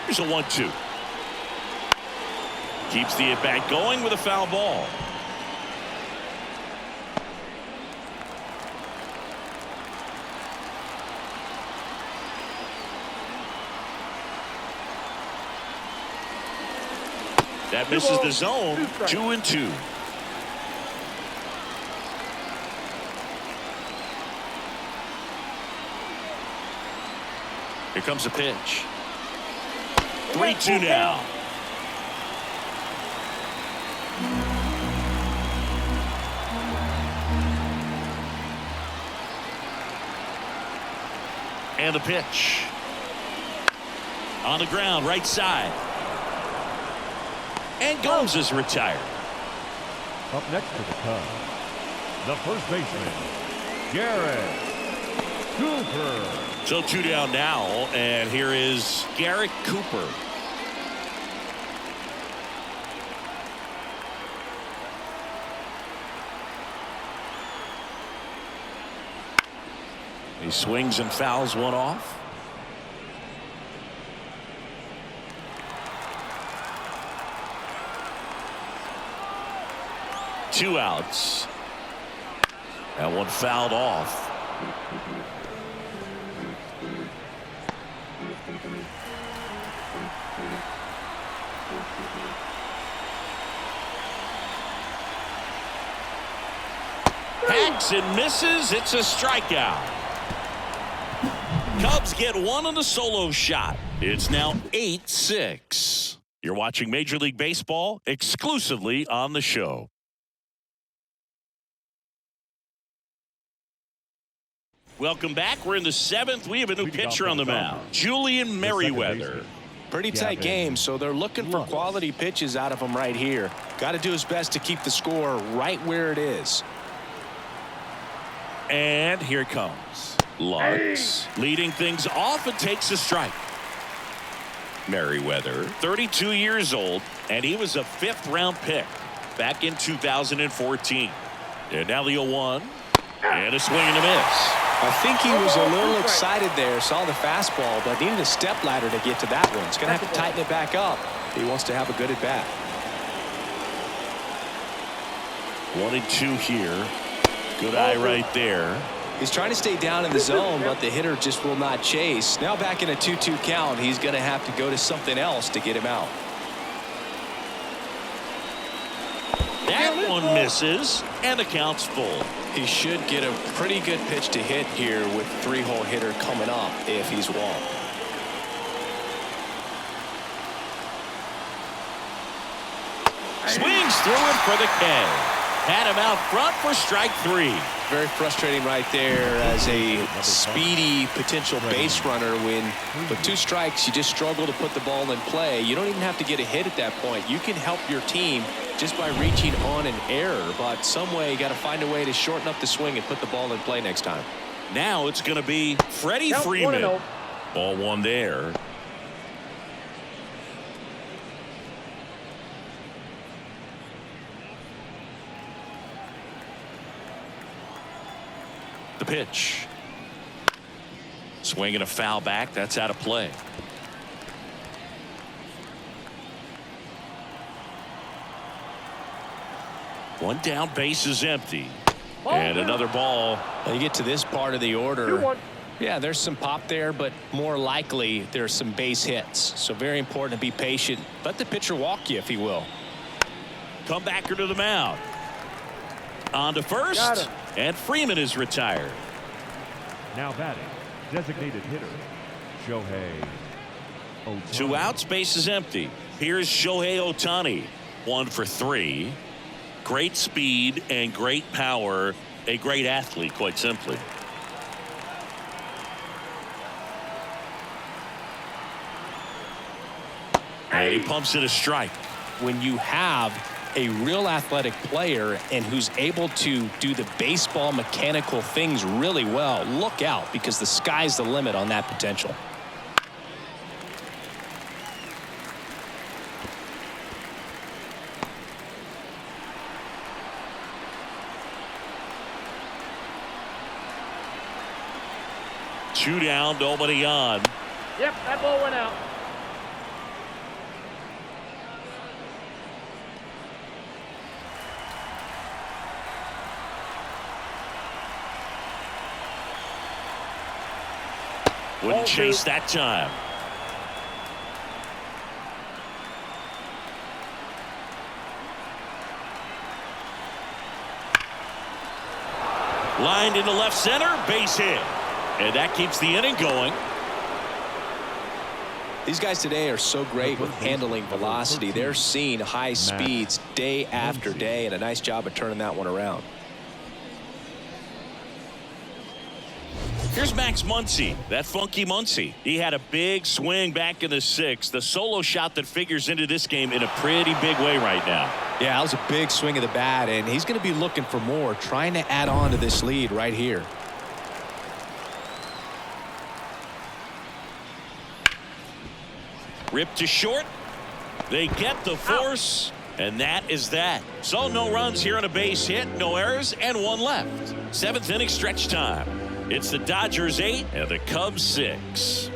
Here's a 1-2. Keeps the at-bat going with a foul ball. That misses the zone. 2-2. Here comes a pitch. 3-2 now. And the pitch. On the ground, right side. And Gomes is retired. Up next for the Cubs, the first baseman, Garrett Cooper. So 2 down now, and here is Garrett Cooper. He swings and fouls one off. Two outs. That one fouled off. Hacks and misses. It's a strikeout. Cubs get one on the solo shot. It's now 8-6. You're watching Major League Baseball exclusively on the show. Welcome back. We're in the 7th. We have a new pitcher on the mound, Julian Merryweather. Pretty tight game, so they're looking for quality pitches out of him right here. Got to do his best to keep the score right where it is. And here it comes. Lux leading things off and takes a strike. Merryweather, 32 years old, and he was a 5th-round pick back in 2014. And now the 0-1, and a swing and a miss. I think he was a little excited there, saw the fastball, but needed a step ladder to get to that one. He's going to have to tighten it back up. He wants to have a good at bat. 1-2 here. Good eye right there. He's trying to stay down in the zone, but the hitter just will not chase. Now back in a 2-2 count, he's going to have to go to something else to get him out. That one misses, and the count's full. He should get a pretty good pitch to hit here with 3-hole hitter coming up if he's walked. Swings through it for the K. Had him out front for strike 3. Very frustrating right there as a speedy potential base runner. When with 2 strikes, you just struggle to put the ball in play. You don't even have to get a hit at that point. You can help your team just by reaching on an error, but some way you got to find a way to shorten up the swing and put the ball in play next time. Now it's going to be Freddie Freeman. Ball 1 there. The pitch. Swing and a foul back. That's out of play. One down, base is empty. And another ball. When you get to this part of the order, yeah, there's some pop there, but more likely there's some base hits. So very important to be patient. Let the pitcher walk you if he will. Comebacker to the mound. On to first, and Freeman is retired. Now batting, designated hitter, Shohei Ohtani. 2 outs, base is empty. Here's Shohei Ohtani. 1 for 3. Great speed and great power. A great athlete, quite simply. And he pumps it a strike. When you have a real athletic player and who's able to do the baseball mechanical things really well, look out, because the sky's the limit on that potential. Two down, nobody on. Yep, that ball went out. Wouldn't chase that time. Lined into left center, base hit. And that keeps the inning going. These guys today are so great with handling velocity. They're seeing high speeds day after day, and a nice job of turning that one around. Here's Max Muncy, that funky Muncy. He had a big swing back in the 6th. The solo shot that figures into this game in a pretty big way right now. Yeah, that was a big swing of the bat, and he's going to be looking for more, trying to add on to this lead right here. Ripped to short. They get the force, and that is that. So no runs here on a base hit, no errors, and one left. 7th inning stretch time. It's the Dodgers 8 and the Cubs 6.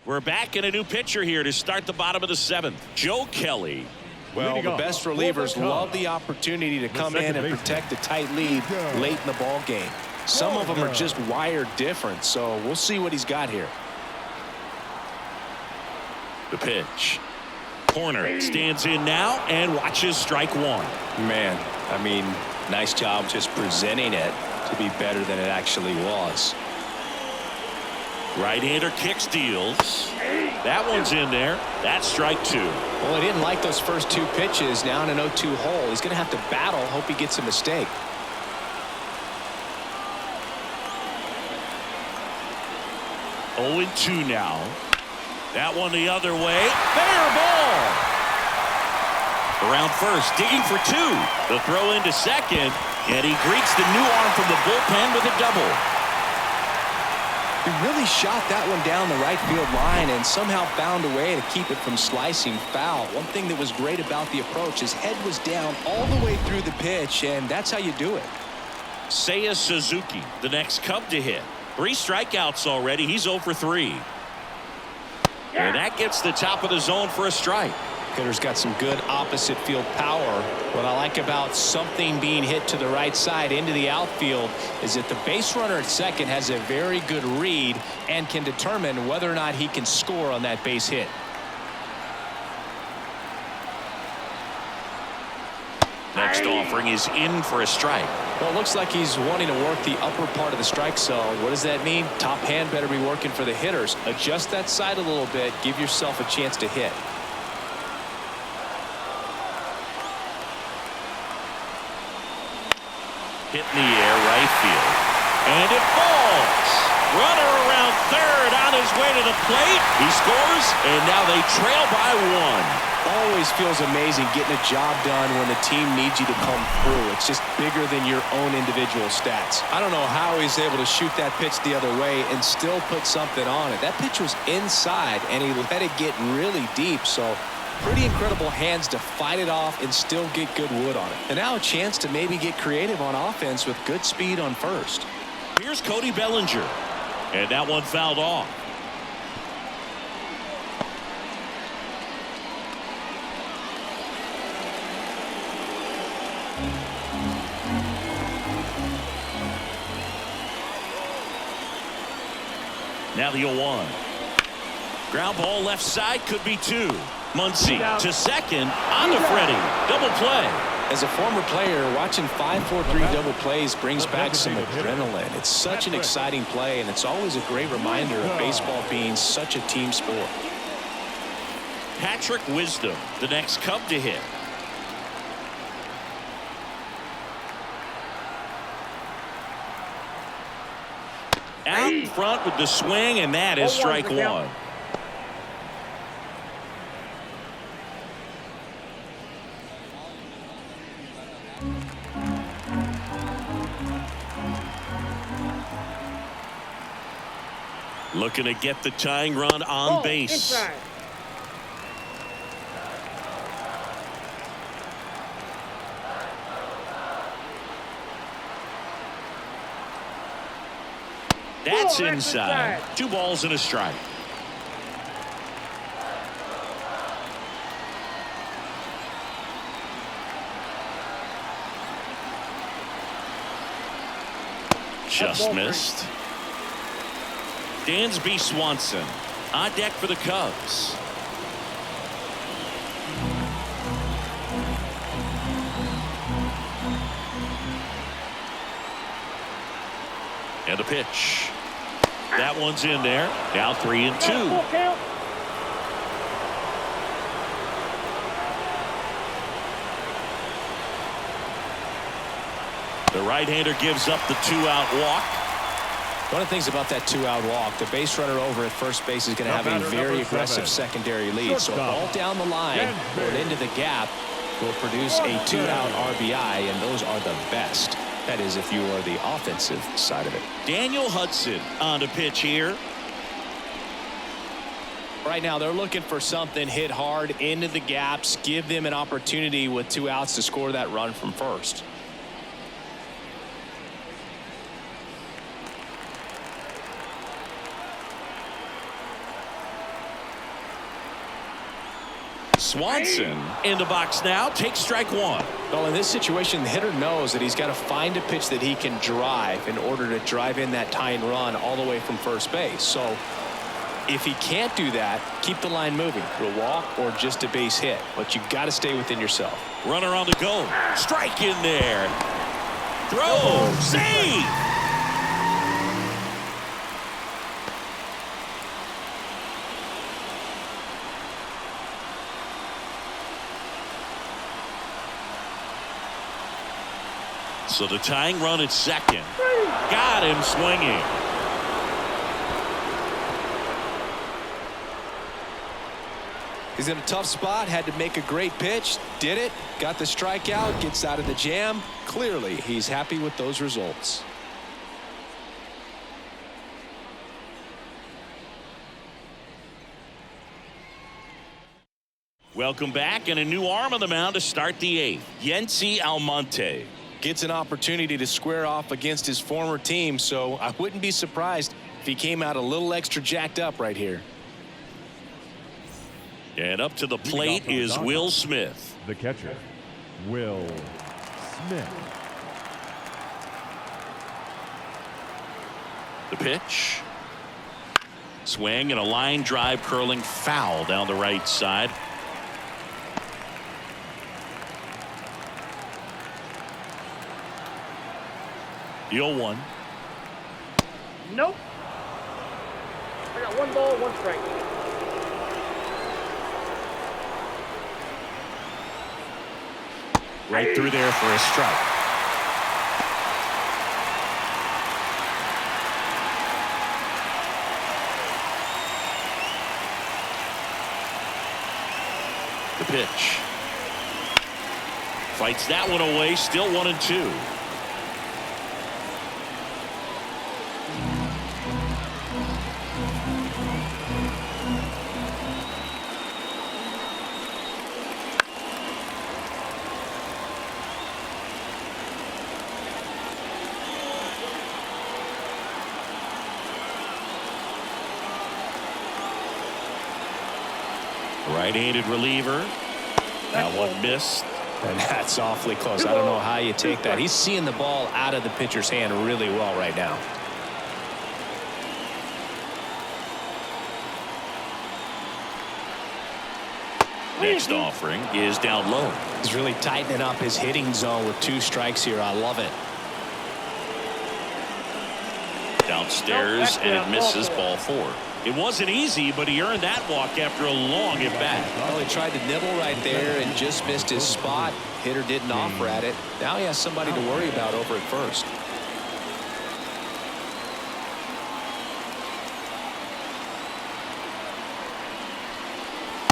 We're back in a new pitcher here to start the bottom of the 7th. Joe Kelly. Well, the best relievers love the opportunity to come in and protect a tight lead late in the ball game. Some of them are just wired different, so we'll see what he's got here. The pitch. Corner stands in now and watches strike one. Man, I mean, nice job just presenting it to be better than it actually was. Right-hander kick steals. That one's in there. That's strike two. Well, he didn't like those first two pitches. Now in an 0-2 hole. He's going to have to battle. Hope he gets a mistake. Oh, 2 now. That one the other way. Fair ball. Around first, digging for 2. The throw into second, and he greets the new arm from the bullpen with a double. He really shot that one down the right field line and somehow found a way to keep it from slicing foul. One thing that was great about the approach, his head was down all the way through the pitch, and that's how you do it. Seiya Suzuki, the next Cub to hit. 3 strikeouts already. He's 0 for 3. And that gets the top of the zone for a strike. Hitter's got some good opposite field power. What I like about something being hit to the right side into the outfield is that the base runner at second has a very good read and can determine whether or not he can score on that base hit. Next offering is in for a strike. Well, it looks like he's wanting to work the upper part of the strike zone. What does that mean? Top hand better be working for the hitters. Adjust that side a little bit. Give yourself a chance to hit. Hit in the air, right field. And it falls. Runner around third on his way to the plate. He scores, and now they trail by 1. Always feels amazing getting a job done when the team needs you to come through. It's just bigger than your own individual stats. I don't know how he's able to shoot that pitch the other way and still put something on it. That pitch was inside, and he let it get really deep, so pretty incredible hands to fight it off and still get good wood on it. And now a chance to maybe get creative on offense with good speed on first. Here's Cody Bellinger. And that one fouled off. Now the 0-1. Ground ball left side, could be 2. Muncy to second on to Freddie. Double play. As a former player, watching 5-4-3 double plays brings back some adrenaline. It's such an exciting play, and it's always a great reminder of baseball being such a team sport. Patrick Wisdom, the next Cub to hit. Out in front with the swing, and that is strike 1. Looking to get the tying run on base. Inside. That's inside. 2 balls and a strike. Just missed. Dansby Swanson on deck for the Cubs. And a pitch. That one's in there. Now 3-2. The right-hander gives up the 2-out walk. One of the things about that 2-out walk, the base runner over at first base is going to have a very aggressive secondary lead. So a ball down the line or into the gap will produce a 2-out RBI, and those are the best. That is, if you are the offensive side of it. Daniel Hudson on to pitch here. Right now, they're looking for something hit hard into the gaps, give them an opportunity with 2 outs to score that run from first. Swanson in the box now. Takes strike 1. Well, in this situation, the hitter knows that he's got to find a pitch that he can drive in order to drive in that tying run all the way from first base. So if he can't do that, keep the line moving to a walk or just a base hit. But you've got to stay within yourself. Runner on the go. Strike in there. Throw. Save. So the tying run at second. Got him swinging. He's in a tough spot, had to make a great pitch, did it, got the strikeout, gets out of the jam. Clearly, he's happy with those results. Welcome back, and a new arm on the mound to start the 8th. Yency Almonte. Gets an opportunity to square off against his former team, so I wouldn't be surprised if he came out a little extra jacked up right here. And up to the plate is Will Smith. The catcher, Will Smith. The pitch. Swing and a line drive curling foul down the right side. The 0-1. Nope. I got 1 ball, 1 strike. Right through there for a strike. The pitch. Fights that one away. Still 1-2. Right-handed reliever. That one missed. And that's awfully close. I don't know how you take that. He's seeing the ball out of the pitcher's hand really well right now. Next offering is down low. He's really tightening up his hitting zone with 2 strikes here. I love it. Downstairs, and it misses, ball 4. It wasn't easy, but he earned that walk after a long at bat. Well, he tried to nibble right there and just missed his spot. Hitter didn't offer at it. Now he has somebody to worry about over at first.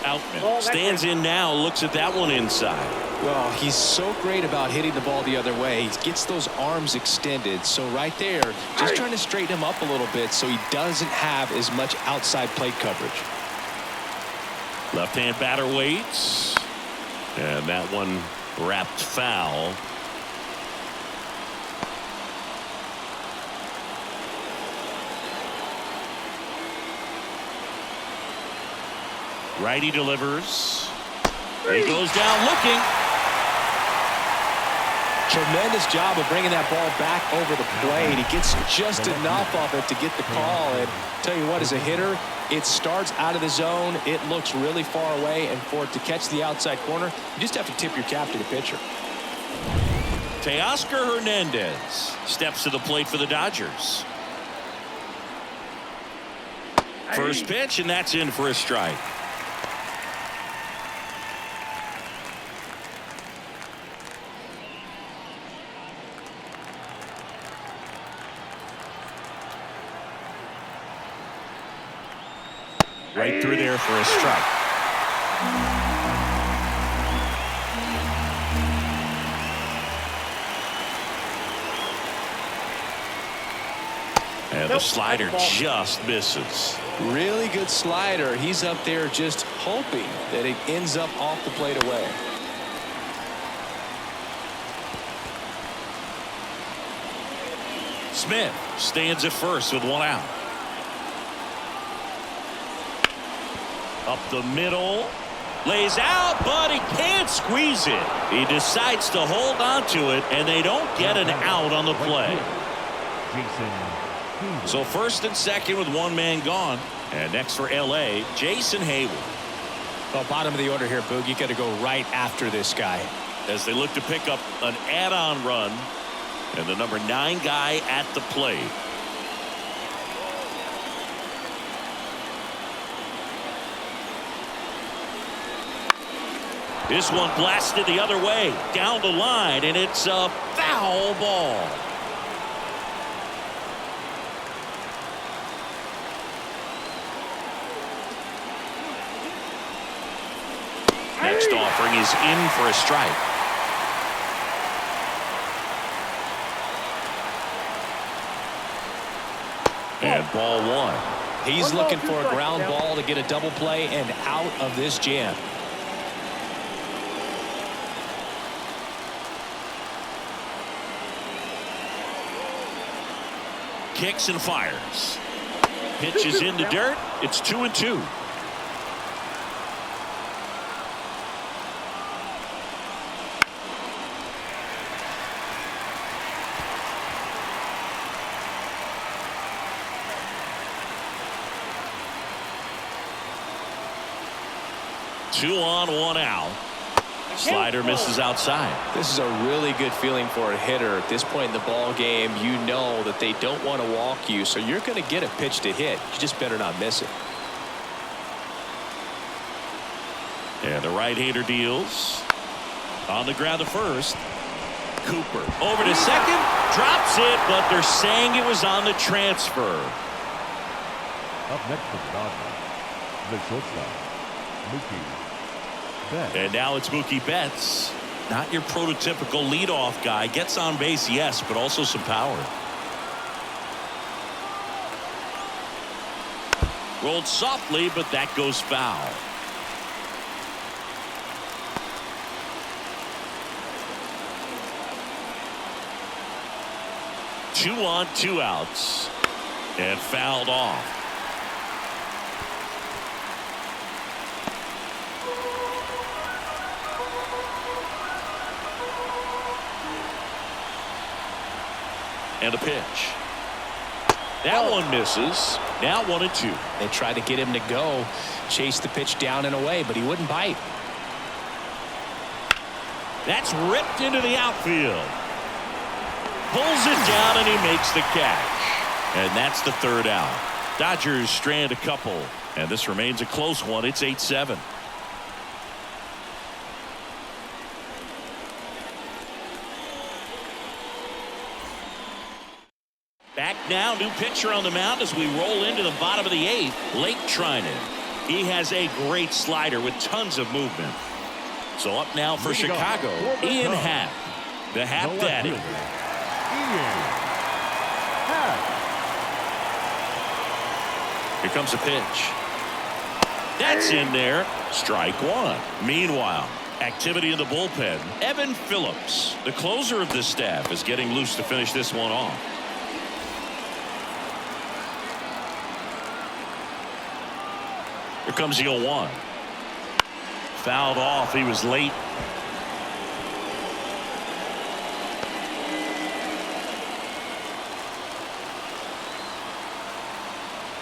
Outman stands in now, looks at that one inside. Well, he's so great about hitting the ball the other way. He gets those arms extended. So right there, just trying to straighten him up a little bit so he doesn't have as much outside plate coverage. Left-hand batter waits. And that one wrapped foul. Righty delivers. He goes down looking. Tremendous job of bringing that ball back over the plate. He gets just enough of it to get the call. And tell you what, as a hitter, it starts out of the zone. It looks really far away, and for it to catch the outside corner, you just have to tip your cap to the pitcher. Teoscar Hernandez steps to the plate for the Dodgers. First pitch, and that's in for a strike. Right through there for a strike. And the slider just misses. Really good slider. He's up there just hoping that it ends up off the plate away. Smith stands at first with 1 out. Up the middle. Lays out, but he can't squeeze it. He decides to hold on to it, and they don't get an out on the play. So first and second with 1 man gone. And next for L.A., Jason Hayward. Well, bottom of the order here, Boog. You got to go right after this guy. As they look to pick up an add-on run. And the number 9 guy at the plate. This one blasted the other way down the line, and it's a foul ball. Next offering is in for a strike. And ball 1. He's looking for a ground ball to get a double play and out of this jam. Kicks and fires. Pitch is in the dirt. It's 2-2. Two on, 1 out. Slider misses outside. This is a really good feeling for a hitter at this point in the ball game. You know that they don't want to walk you, so you're going to get a pitch to hit. You just better not miss it. And the right-hander deals. On the ground to first. Cooper over to second. Drops it, but they're saying it was on the transfer. Up next for the Dodgers, the shortstop, Mookie Betts. And now it's Mookie Betts. Not your prototypical leadoff guy. Gets on base, yes, but also some power. Rolled softly, but that goes foul. Two on, 2 outs. And fouled off. And a pitch. That one misses. Now 1-2. They tried to get him to go, chase the pitch down and away, but he wouldn't bite. That's ripped into the outfield. Pulls it down and he makes the catch. And that's the 3rd out. Dodgers strand a couple. And this remains a close one. It's 8-7. Back now, new pitcher on the mound as we roll into the bottom of the 8th. Blake Treinen. He has a great slider with tons of movement. So up now for Chicago, Ian Happ, the Happ Daddy. Here comes a pitch. That's in there. Strike 1. Meanwhile, activity in the bullpen. Evan Phillips, the closer of this staff, is getting loose to finish this one off. Here comes the 0-1. Fouled off. He was late.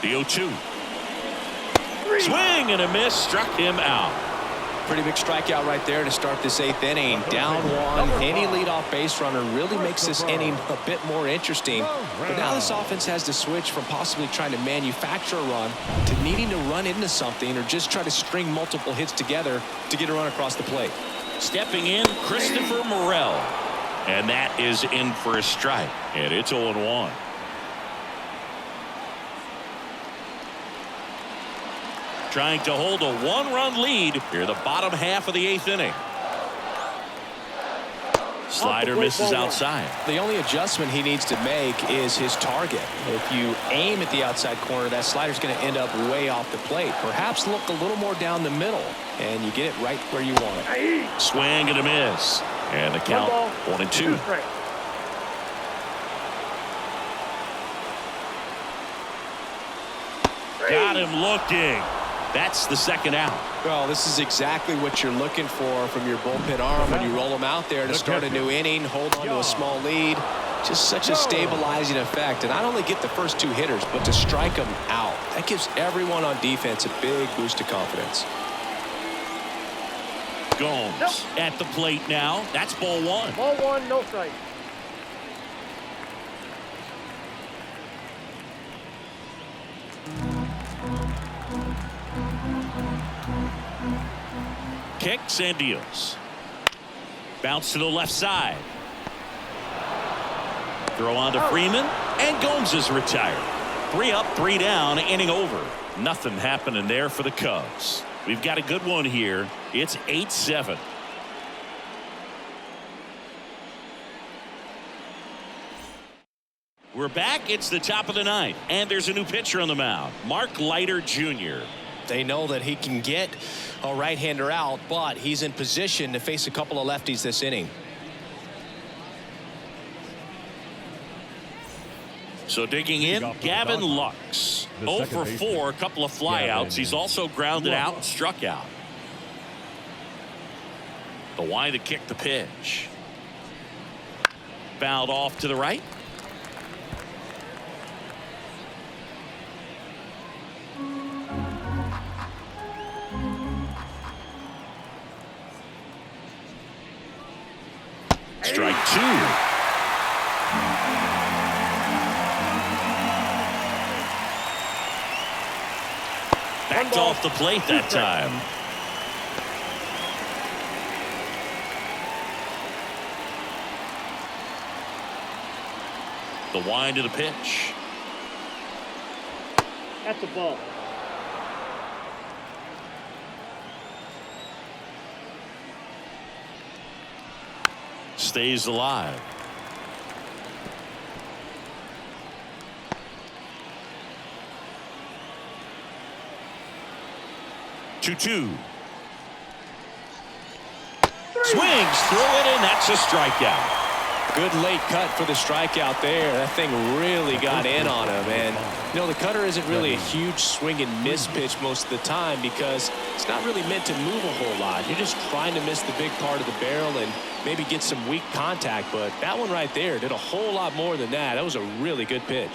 The 0-2. Swing and a miss. Struck him out. Pretty big strikeout right there to start this 8th inning. Down 1. Any leadoff base runner really makes this inning a bit more interesting. But now this offense has to switch from possibly trying to manufacture a run to needing to run into something or just try to string multiple hits together to get a run across the plate. Stepping in, Christopher Morel. And that is in for a strike. And it's 0-1. Trying to hold a 1-run lead here in the bottom half of the 8th inning. Slider misses outside. The only adjustment he needs to make is his target. If you aim at the outside corner, that slider's going to end up way off the plate. Perhaps look a little more down the middle, and you get it right where you want it. Swing and a miss. And the count 1-2. Got him looking. That's the second out. Well, this is exactly what you're looking for from your bullpen arm when you roll them out there to start a new inning, hold on to a small lead. Just such a stabilizing effect. And not only get the first two hitters, but to strike them out. That gives everyone on defense a big boost of confidence. Gomes at the plate now. That's ball one. Ball one, no strike. Kicks and deals. Bounce to the left side. Throw on to Freeman, and Gomes is retired. 3 up, 3 down, inning over. Nothing happening there for the Cubs. We've got a good one here. It's 8-7. We're back. It's the top of the ninth, and there's a new pitcher on the mound, Mark Leiter Jr. They know that he can get a right-hander out, but he's in position to face a couple of lefties this inning. So digging in, Gavin Lux. 0 for 4, a couple of flyouts. He's also grounded out and struck out. The Y to kick the pitch. Fouled off to the right. Strike 2. Backed off the plate that time. The wind of the pitch. That's a ball. Stays alive. Two. Swings through it, and that's a strikeout. Good late cut for the strikeout there. That thing really got in on him. And, you know, the cutter isn't really a huge swing and miss pitch most of the time because it's not really meant to move a whole lot. You're just trying to miss the big part of the barrel and maybe get some weak contact. But that one right there did a whole lot more than that. That was a really good pitch.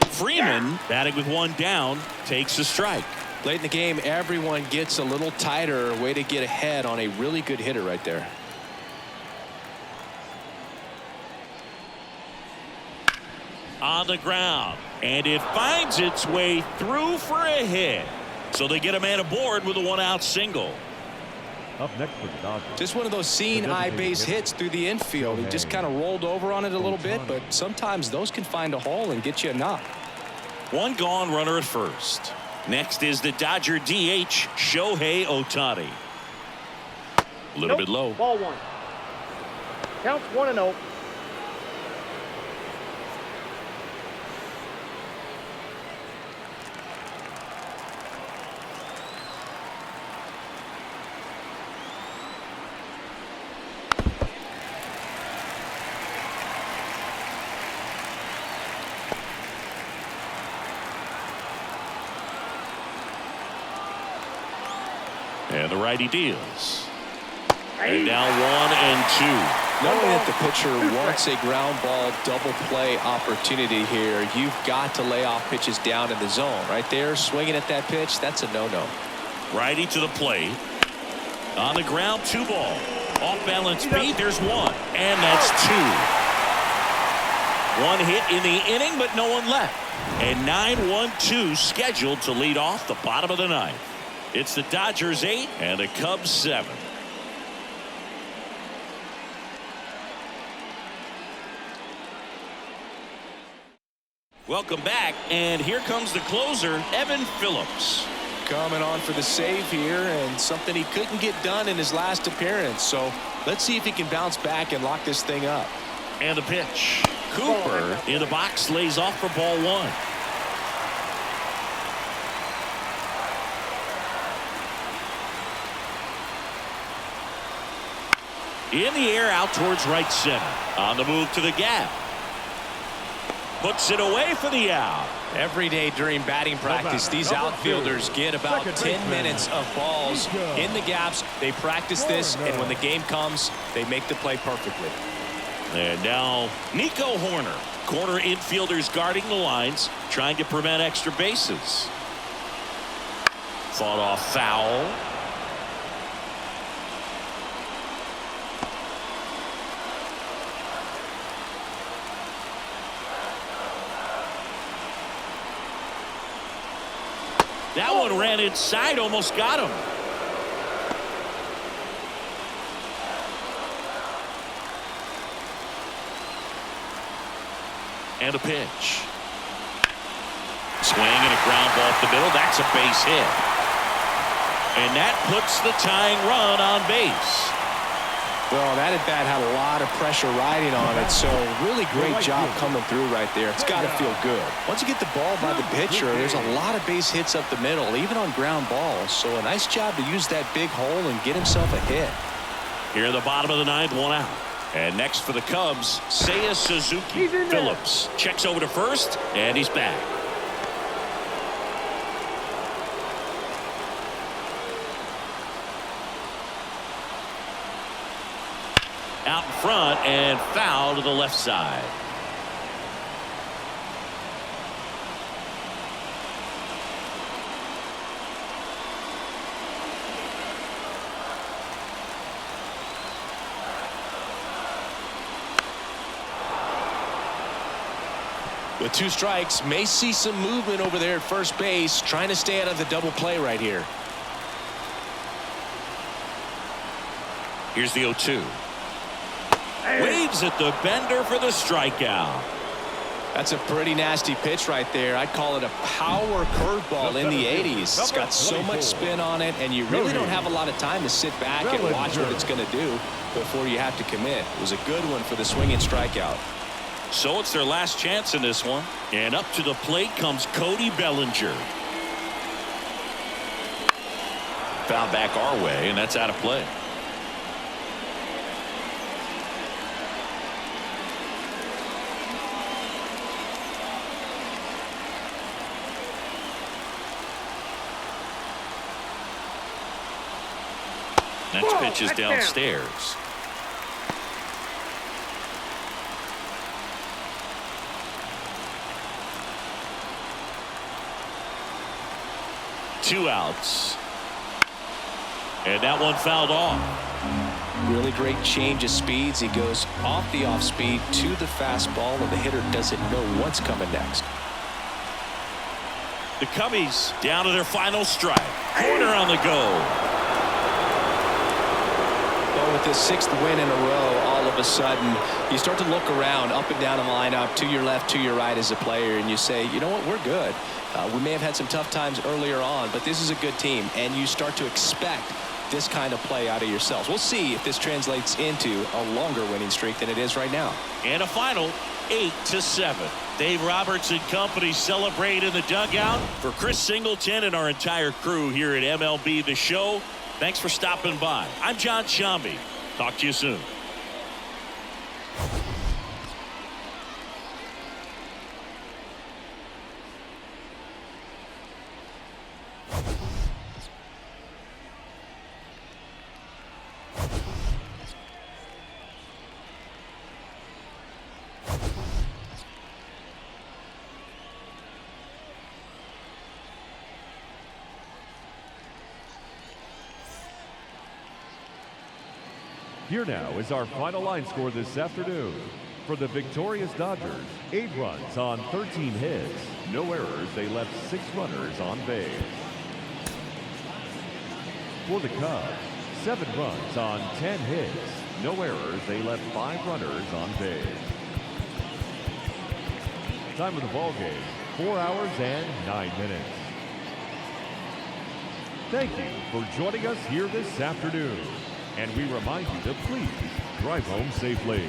Freeman, batting with 1 down, takes a strike. Late in the game, everyone gets a little tighter. Way to get ahead on a really good hitter right there. On the ground, and it finds its way through for a hit. So they get a man aboard with a 1-out single. Up next for the Dodgers. Just one of those seeing high base hits through the infield. He just kind of rolled over on it a little bit, but sometimes those can find a hole and get you a knock. 1 gone, runner at first. Next is the Dodger DH, Shohei Ohtani. A little bit low. Ball 1. Counts 1-0. And the righty deals. And now 1-2. Knowing that the pitcher wants a ground ball double play opportunity here, you've got to lay off pitches down in the zone. Right there, swinging at that pitch, that's a no-no. Righty to the plate. On the ground, 2 ball. Off balance beat, there's 1. And that's 2. 1 hit in the inning, but no one left. And 9-1-2 scheduled to lead off the bottom of the ninth. It's the Dodgers 8 and the Cubs 7. Welcome back, and here comes the closer, Evan Phillips. coming on for the save here, and something he couldn't get done in his last appearance. So let's see if he can bounce back and lock this thing up. And the pitch. Cooper in the box lays off for ball one. In the air out towards right center. On the move to the gap. Puts it away for the out. Every day during batting practice, these outfielders get about 10 minutes of balls in the gaps. They practice this, and when the game comes, they make the play perfectly. And now Nico Horner. Corner infielders guarding the lines, trying to prevent extra bases. Fought off foul. That one ran inside, almost got him. And a pitch. Swing and a ground ball up the middle. That's a base hit. And that puts the tying run on base. Well, that at-bat had a lot of pressure riding on it, so really great job coming through right there. It's got to feel good. Once you get the ball by the pitcher, there's a lot of base hits up the middle, even on ground balls. So a nice job to use that big hole and get himself a hit. Here in the bottom of the ninth, one out. And next for the Cubs, Seiya Suzuki. Phillips checks over to first, and he's back. Out in front and foul to the left side. With 2 strikes, may see some movement over there at first base, trying to stay out of the double play right here. Here's the 0-2. Waves at the bender for the strikeout. That's a pretty nasty pitch right there. I'd call it a power curveball in the 80s. It's got so much spin on it, and you really don't have a lot of time to sit back and watch what it's going to do before you have to commit. It was a good one for the swinging strikeout. So it's their last chance in this one. And up to the plate comes Cody Bellinger. Foul back our way, and that's out of play. Next pitch is downstairs. Two outs. And that one fouled off. Really great change of speeds. He goes off the off speed to the fastball, and the hitter doesn't know what's coming next. The Cubbies down to their final strike. Corner on the go. Well, with this 6th win in a row, all of a sudden you start to look around up and down the lineup, to your left, to your right as a player, and you say, you know what, we're good. We may have had some tough times earlier on, but this is a good team, and you start to expect this kind of play out of yourselves. We'll see if this translates into a longer winning streak than it is right now. And a final 8-7. Dave Roberts and company celebrate in the dugout. For Chris Singleton and our entire crew here at MLB The Show, thanks for stopping by. I'm John Sciambi. Talk to you soon. Here now is our final line score this afternoon. For the victorious Dodgers, 8 runs on 13 hits. No errors. They left 6 runners on base. For the Cubs, 7 runs on 10 hits. No errors. They left 5 runners on base. Time of the ball game, 4 hours and 9 minutes. Thank you for joining us here this afternoon. And we remind you to please drive home safely.